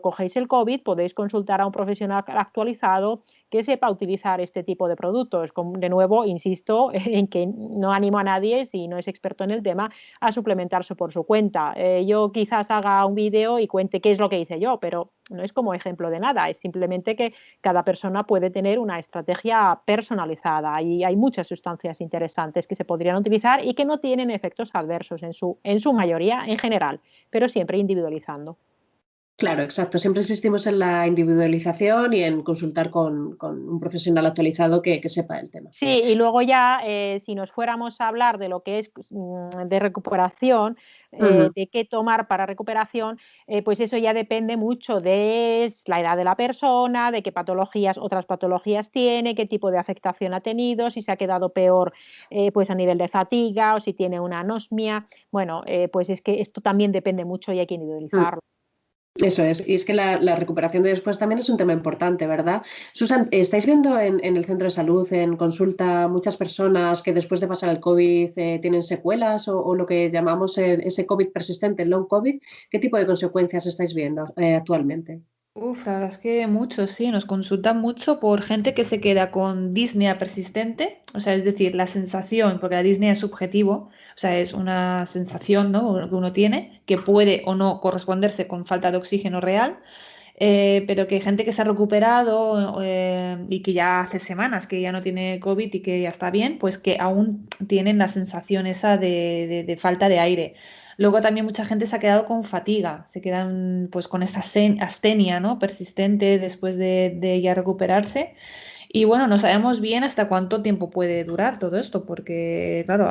cogéis el COVID, podéis consultar a un profesional actualizado que sepa utilizar este tipo de productos. De nuevo, insisto en que no animo a nadie, si no es experto en el tema, a suplementarse por su cuenta. Yo quizás haga un vídeo y cuente qué es lo que hice yo, pero no es como ejemplo de nada, es simplemente que cada persona puede tener una estrategia personalizada, y hay muchas sustancias interesantes que se podrían utilizar y que no tienen efectos adversos en su mayoría en general, pero siempre individualizando. Claro, exacto. Siempre insistimos en la individualización y en consultar con un profesional actualizado que sepa el tema. Sí, y luego ya, si nos fuéramos a hablar de lo que es de recuperación, de qué tomar para recuperación, pues eso ya depende mucho de la edad de la persona, de qué otras patologías tiene, qué tipo de afectación ha tenido, si se ha quedado peor pues a nivel de fatiga, o si tiene una anosmia. Bueno, pues es que esto también depende mucho y hay que individualizarlo. Eso es, y es que la recuperación de después también es un tema importante, ¿verdad? Susan, ¿estáis viendo en el centro de salud, en consulta, muchas personas que después de pasar el COVID tienen secuelas o lo que llamamos ese COVID persistente, el long COVID? ¿Qué tipo de consecuencias estáis viendo actualmente? Uf, la verdad es que muchos, sí, nos consultan mucho por gente que se queda con disnea persistente, o sea, es decir, la sensación, porque la disnea es subjetivo, o sea, es una sensación, ¿no?, que uno tiene, que puede o no corresponderse con falta de oxígeno real, pero que gente que se ha recuperado y que ya hace semanas que ya no tiene COVID y que ya está bien, pues que aún tienen la sensación esa de falta de aire. Luego también mucha gente se ha quedado con fatiga, se quedan pues con esta astenia, ¿no?, persistente después de ya recuperarse. Y bueno, no sabemos bien hasta cuánto tiempo puede durar todo esto, porque claro,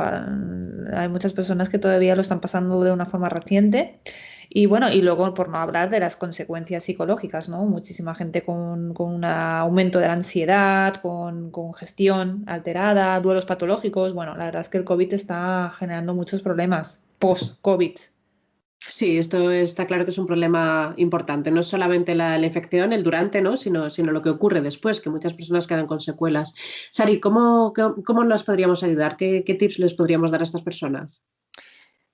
hay muchas personas que todavía lo están pasando de una forma reciente. Y bueno, y luego por no hablar de las consecuencias psicológicas, ¿no? Muchísima gente con un aumento de la ansiedad, con gestión alterada, duelos patológicos. Bueno, la verdad es que el COVID está generando muchos problemas post-COVID. Sí, esto está claro que es un problema importante. No es solamente la infección, el durante, ¿no? Sino lo que ocurre después, que muchas personas quedan con secuelas. Sari, ¿cómo las podríamos ayudar? ¿Qué tips les podríamos dar a estas personas?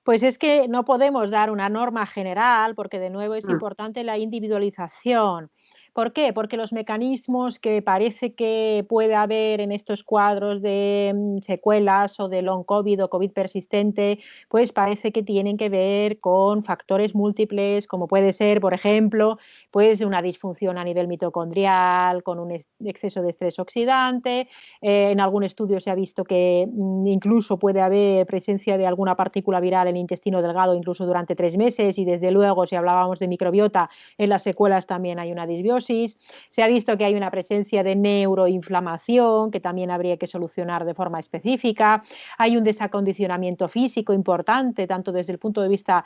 Pues es que no podemos dar una norma general porque de nuevo es Mm, importante la individualización. ¿Por qué? Porque los mecanismos que parece que puede haber en estos cuadros de secuelas o de long COVID o COVID persistente, pues parece que tienen que ver con factores múltiples, como puede ser, por ejemplo, pues una disfunción a nivel mitocondrial, con un exceso de estrés oxidante. En algún estudio se ha visto que incluso puede haber presencia de alguna partícula viral en el intestino delgado incluso durante 3 meses y desde luego si hablábamos de microbiota en las secuelas también hay una disbiosis. Se ha visto que hay una presencia de neuroinflamación que también habría que solucionar de forma específica. Hay un desacondicionamiento físico importante tanto desde el punto de vista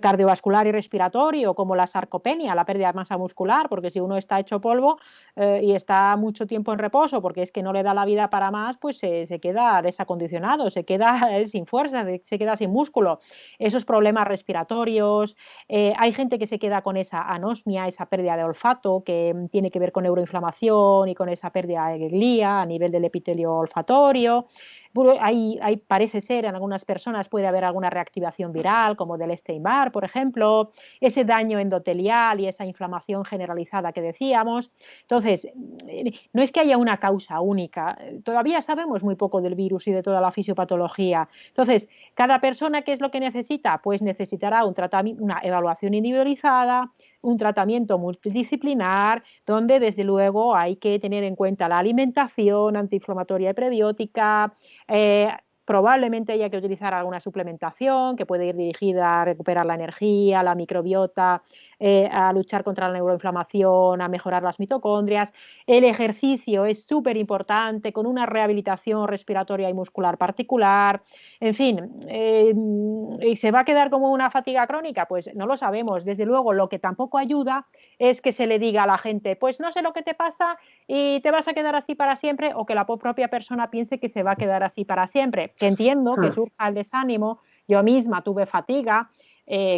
cardiovascular y respiratorio como la sarcopenia, la pérdida de masa muscular, porque si uno está hecho polvo y está mucho tiempo en reposo porque es que no le da la vida para más, pues se queda desacondicionado, se queda sin fuerza, se queda sin músculo. Esos problemas respiratorios, hay gente que se queda con esa anosmia, esa pérdida de olfato, que tiene que ver con neuroinflamación y con esa pérdida de glía a nivel del epitelio olfatorio. Parece ser, en algunas personas puede haber alguna reactivación viral, como del Epstein-Barr, por ejemplo, ese daño endotelial y esa inflamación generalizada que decíamos. Entonces, no es que haya una causa única, todavía sabemos muy poco del virus y de toda la fisiopatología. Entonces, cada persona, ¿qué es lo que necesita? Pues necesitará una evaluación individualizada, un tratamiento multidisciplinar, donde desde luego hay que tener en cuenta la alimentación antiinflamatoria y prebiótica, probablemente haya que utilizar alguna suplementación que puede ir dirigida a recuperar la energía, la microbiota, a luchar contra la neuroinflamación, a mejorar las mitocondrias. El ejercicio es súper importante con una rehabilitación respiratoria y muscular particular. En fin, ¿se va a quedar como una fatiga crónica? Pues no lo sabemos. Desde luego, lo que tampoco ayuda es que se le diga a la gente, pues no sé lo que te pasa y te vas a quedar así para siempre, o que la propia persona piense que se va a quedar así para siempre. Que entiendo que surja el desánimo. Yo misma tuve fatiga,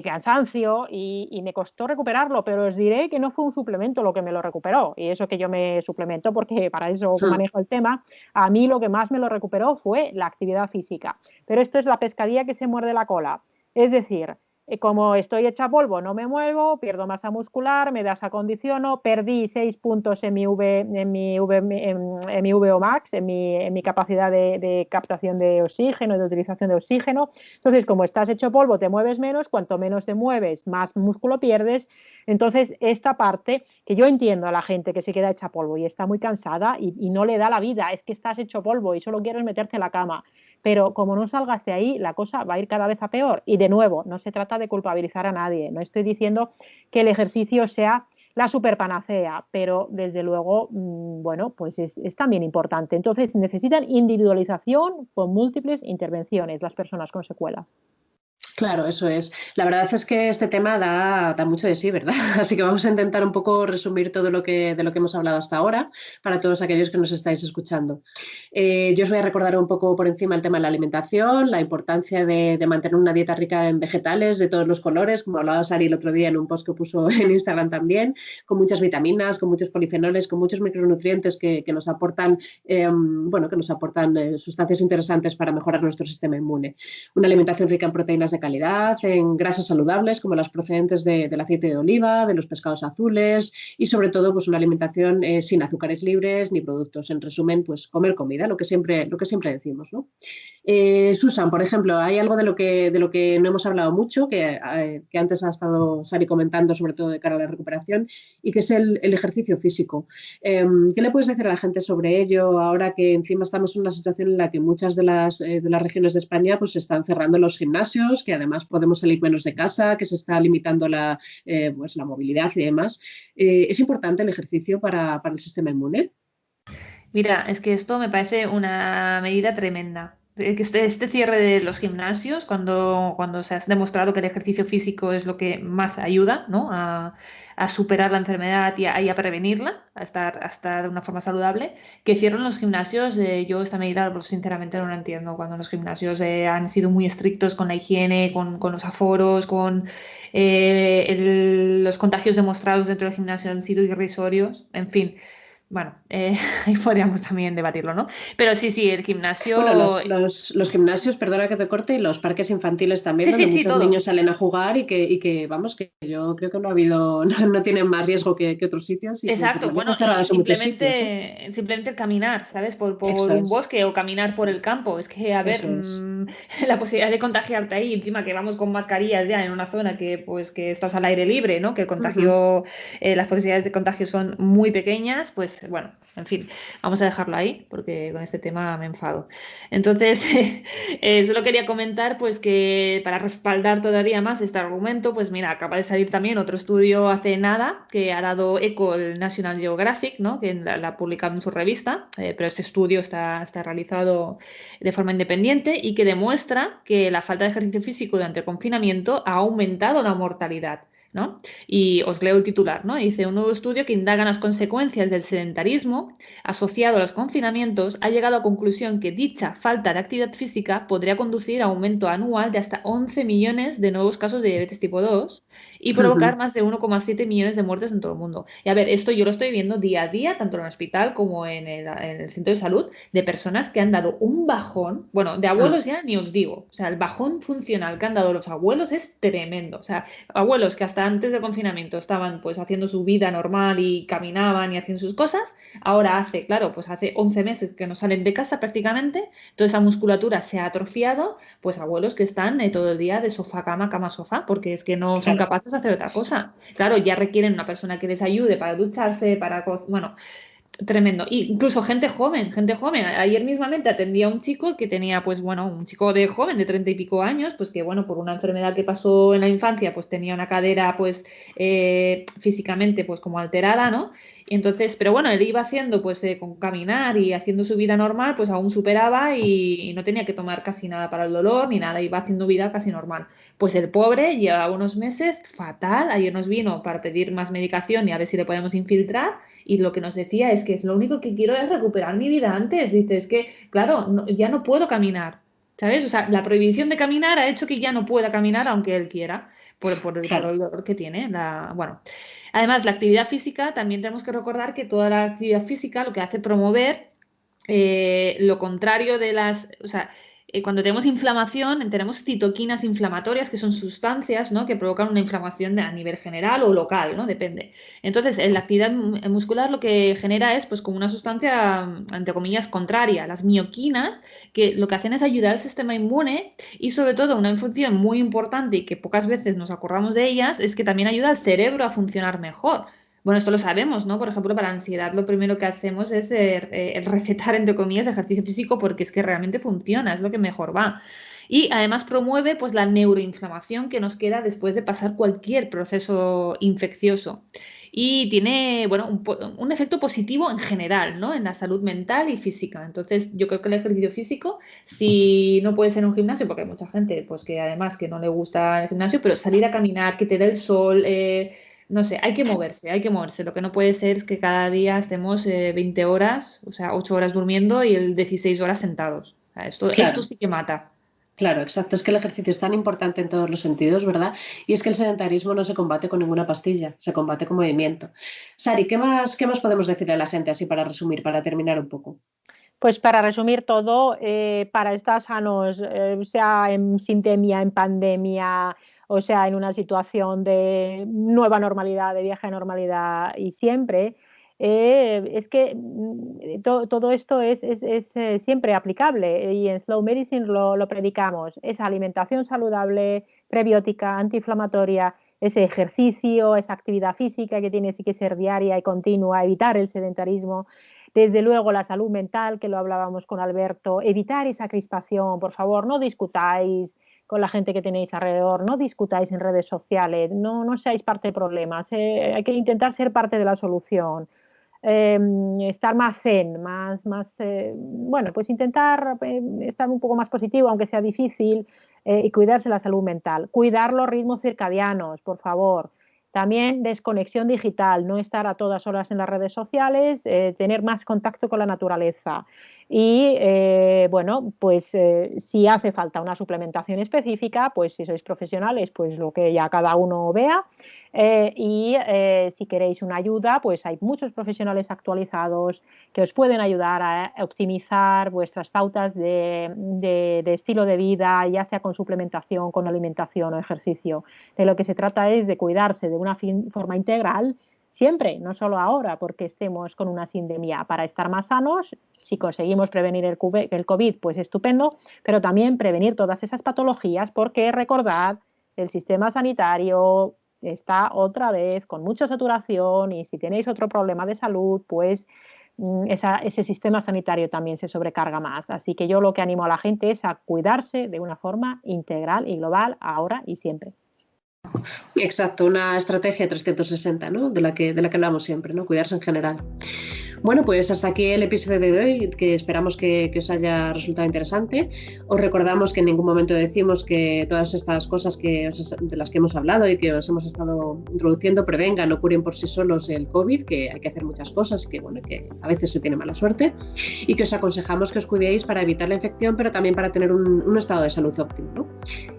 cansancio y me costó recuperarlo, pero os diré que no fue un suplemento lo que me lo recuperó, y eso que yo me suplemento porque para eso manejo el tema. A mí lo que más me lo recuperó fue la actividad física, pero esto es la pescadilla que se muerde la cola, es decir, como estoy hecha polvo, no me muevo, pierdo masa muscular, me desacondiciono, perdí 6 puntos en mi VO max, en mi capacidad de captación de oxígeno, de utilización de oxígeno. Entonces, como estás hecho polvo, te mueves menos, cuanto menos te mueves, más músculo pierdes. Entonces, esta parte, que yo entiendo a la gente que se queda hecha polvo y está muy cansada y no le da la vida, es que estás hecho polvo y solo quieres meterte en la cama. Pero como no salgas de ahí, la cosa va a ir cada vez a peor. Y de nuevo, no se trata de culpabilizar a nadie. No estoy diciendo que el ejercicio sea la superpanacea, pero desde luego, bueno, pues es también importante. Entonces necesitan individualización con múltiples intervenciones las personas con secuelas. Claro, eso es. La verdad es que este tema da mucho de sí, ¿verdad? Así que vamos a intentar un poco resumir todo de lo que hemos hablado hasta ahora para todos aquellos que nos estáis escuchando. Yo os voy a recordar un poco por encima el tema de la alimentación, la importancia de mantener una dieta rica en vegetales de todos los colores, como hablaba Sari el otro día en un post que puso en Instagram también, con muchas vitaminas, con muchos polifenoles, con muchos micronutrientes que nos aportan, sustancias interesantes para mejorar nuestro sistema inmune. Una alimentación rica en proteínas de calidad, en grasas saludables como las procedentes del aceite de oliva, de los pescados azules y sobre todo pues una alimentación sin azúcares libres ni productos. En resumen, pues comer comida, lo que siempre decimos, ¿no? Susan, por ejemplo, hay algo de lo que no hemos hablado mucho, que antes ha estado Sari comentando, sobre todo de cara a la recuperación, y que es el ejercicio físico. ¿Qué le puedes decir a la gente sobre ello ahora que encima estamos en una situación en la que muchas de las regiones de España pues están cerrando los gimnasios, que además podemos salir menos de casa, que se está limitando pues la movilidad y demás. ¿Es importante el ejercicio para el sistema inmune? Mira, es que esto me parece una medida tremenda. Que este cierre de los gimnasios, cuando se ha demostrado que el ejercicio físico es lo que más ayuda, ¿no? a superar la enfermedad y a prevenirla, a estar de una forma saludable, que cierren los gimnasios, yo esta medida pues, sinceramente no la entiendo. Cuando los gimnasios han sido muy estrictos con la higiene, con los aforos, con los contagios demostrados dentro del gimnasio han sido irrisorios, en fin. Bueno, ahí podríamos también debatirlo, ¿no? Pero sí, el Bueno, gimnasio. los gimnasios, perdona que te corte, y los parques infantiles también, Sí, sí, donde sí, muchos todo. niños salen a jugar vamos, que yo creo que no ha habido, no tienen más riesgo que otros sitios y que por Exacto, lo menos bueno, han y cerrado en muchos sitios, ¿eh? simplemente el caminar, ¿sabes? Por Eso un es, bosque o caminar por el campo. Es que, a ver, eso es. la posibilidad de contagiarte ahí, encima que vamos con mascarillas ya en una zona que estás al aire libre, ¿no? Que el Ujú. contagio, las posibilidades de contagio son muy pequeñas, pues bueno, en fin, vamos a dejarlo ahí porque con este tema me enfado. Entonces, solo quería comentar pues que para respaldar todavía más este argumento, pues mira, acaba de salir también otro estudio hace nada que ha dado eco el National Geographic, ¿no? Que la ha publicado en su revista, pero este estudio está realizado de forma independiente y que demuestra que la falta de ejercicio físico durante el confinamiento ha aumentado la mortalidad. ¿No? Y os leo el titular, ¿no? Dice, un nuevo estudio que indaga en las consecuencias del sedentarismo asociado a los confinamientos ha llegado a la conclusión que dicha falta de actividad física podría conducir a un aumento anual de hasta 11 millones de nuevos casos de diabetes tipo 2 y provocar más de 1,7 millones de muertes en todo el mundo. Y a ver, esto yo lo estoy viendo día a día, tanto en el hospital como en el centro de salud, de personas que han dado un bajón, bueno, de abuelos ya ni os digo, o sea, el bajón funcional que han dado los abuelos es tremendo, o sea, abuelos que hasta antes del confinamiento estaban pues haciendo su vida normal y caminaban y hacían sus cosas, ahora hace 11 meses que no salen de casa prácticamente, toda esa musculatura se ha atrofiado, pues abuelos que están todo el día de sofá, cama, cama, sofá, porque es que no son Claro. capaces de hacer otra cosa. Claro, ya requieren una persona que les ayude para ducharse, bueno, tremendo. Y incluso gente joven, gente joven. Ayer mismamente atendía a un chico que tenía, pues bueno, un chico de joven, de 30 y pico años, pues que bueno, por una enfermedad que pasó en la infancia, pues tenía una cadera, pues físicamente, pues como alterada, ¿no? Y entonces, pero bueno, él iba haciendo, pues con caminar y haciendo su vida normal, pues aún superaba y no tenía que tomar casi nada para el dolor ni nada, iba haciendo vida casi normal. Pues el pobre lleva unos meses fatal. Ayer nos vino para pedir más medicación y a ver si le podemos infiltrar y lo que nos decía es que lo único que quiero es recuperar mi vida antes. Dice, es que, claro, ya no puedo caminar, ¿sabes? O sea, la prohibición de caminar ha hecho que ya no pueda caminar aunque él quiera, por Claro. el dolor que tiene. Bueno, además, la actividad física, también tenemos que recordar que toda la actividad física lo que hace promover lo contrario de o sea, cuando tenemos inflamación, tenemos citoquinas inflamatorias, que son sustancias, ¿no? que provocan una inflamación a nivel general o local, ¿no? Depende. Entonces, la actividad muscular lo que genera es pues como una sustancia, entre comillas, contraria, las mioquinas, que lo que hacen es ayudar al sistema inmune y sobre todo una función muy importante y que pocas veces nos acordamos de ellas, es que también ayuda al cerebro a funcionar mejor. Bueno, esto lo sabemos, ¿no? Por ejemplo, para la ansiedad lo primero que hacemos es recetar, entre comillas, ejercicio físico porque es que realmente funciona, es lo que mejor va. Y además promueve pues la neuroinflamación que nos queda después de pasar cualquier proceso infeccioso. Y tiene, bueno, un efecto positivo en general, ¿no? En la salud mental y física. Entonces, yo creo que el ejercicio físico, si no puede ser en un gimnasio, porque hay mucha gente, pues que además que no le gusta el gimnasio, pero salir a caminar, que te dé el sol, no sé, hay que moverse, hay que moverse. Lo que no puede ser es que cada día estemos 20 horas, o sea, 8 horas durmiendo y el 16 horas sentados. O sea, esto Claro. sí que mata. Claro, exacto. Es que el ejercicio es tan importante en todos los sentidos, ¿verdad? Y es que el sedentarismo no se combate con ninguna pastilla, se combate con movimiento. Sari, ¿qué más podemos decirle a la gente así para resumir, para terminar un poco? Pues para resumir todo, para estar sanos, sea en sindemia, en pandemia, o sea, en una situación de nueva normalidad, de vieja normalidad y siempre, es que todo esto es siempre aplicable y en Slow Medicine lo predicamos. Esa alimentación saludable, prebiótica, antiinflamatoria, ese ejercicio, esa actividad física que tiene sí que ser diaria y continua, evitar el sedentarismo. Desde luego la salud mental, que lo hablábamos con Alberto, evitar esa crispación, por favor, no discutáis con la gente que tenéis alrededor, no discutáis en redes sociales, no seáis parte de problemas, hay que intentar ser parte de la solución. Estar más zen, bueno, pues intentar estar un poco más positivo, aunque sea difícil, y cuidarse la salud mental. Cuidar los ritmos circadianos, por favor. También desconexión digital, no estar a todas horas en las redes sociales, tener más contacto con la naturaleza. Y bueno, pues si hace falta una suplementación específica, pues si sois profesionales, pues lo que ya cada uno vea. Y si queréis una ayuda, pues hay muchos profesionales actualizados que os pueden ayudar a optimizar vuestras pautas de estilo de vida, ya sea con suplementación, con alimentación o ejercicio. De lo que se trata es de cuidarse de una forma integral siempre, no solo ahora porque estemos con una sindemia, para estar más sanos. Si conseguimos prevenir el COVID, pues estupendo, pero también prevenir todas esas patologías, porque recordad, el sistema sanitario está otra vez con mucha saturación, y si tenéis otro problema de salud, pues ese sistema sanitario también se sobrecarga más. Así que yo lo que animo a la gente es a cuidarse de una forma integral y global, ahora y siempre. Exacto, una estrategia 360, ¿no? de la que hablamos siempre, ¿no? Cuidarse en general. Bueno, pues hasta aquí el episodio de hoy, que esperamos que os haya resultado interesante. Os recordamos que en ningún momento decimos que todas estas cosas de las que hemos hablado y que os hemos estado introduciendo prevengan o curen por sí solos el COVID, que hay que hacer muchas cosas, que bueno, que a veces se tiene mala suerte, y que os aconsejamos que os cuidéis para evitar la infección, pero también para tener un estado de salud óptimo, ¿no?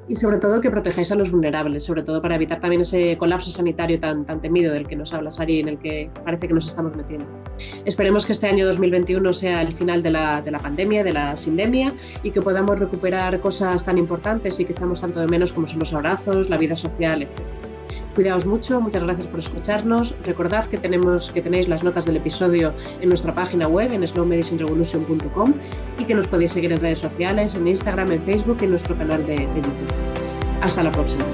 Y sobre todo que protejáis a los vulnerables, sobre todo para evitar también ese colapso sanitario tan temido del que nos habla Sari, en el que parece que nos estamos metiendo. Esperemos que este año 2021 sea el final de la pandemia, de la sindemia, y que podamos recuperar cosas tan importantes y que echamos tanto de menos, como son los abrazos, la vida social, etc. Cuidaos mucho, muchas gracias por escucharnos. Recordad que tenéis las notas del episodio en nuestra página web, en slowmedicinerevolution.com, y que nos podéis seguir en redes sociales, en Instagram, en Facebook y en nuestro canal de YouTube. Hasta la próxima.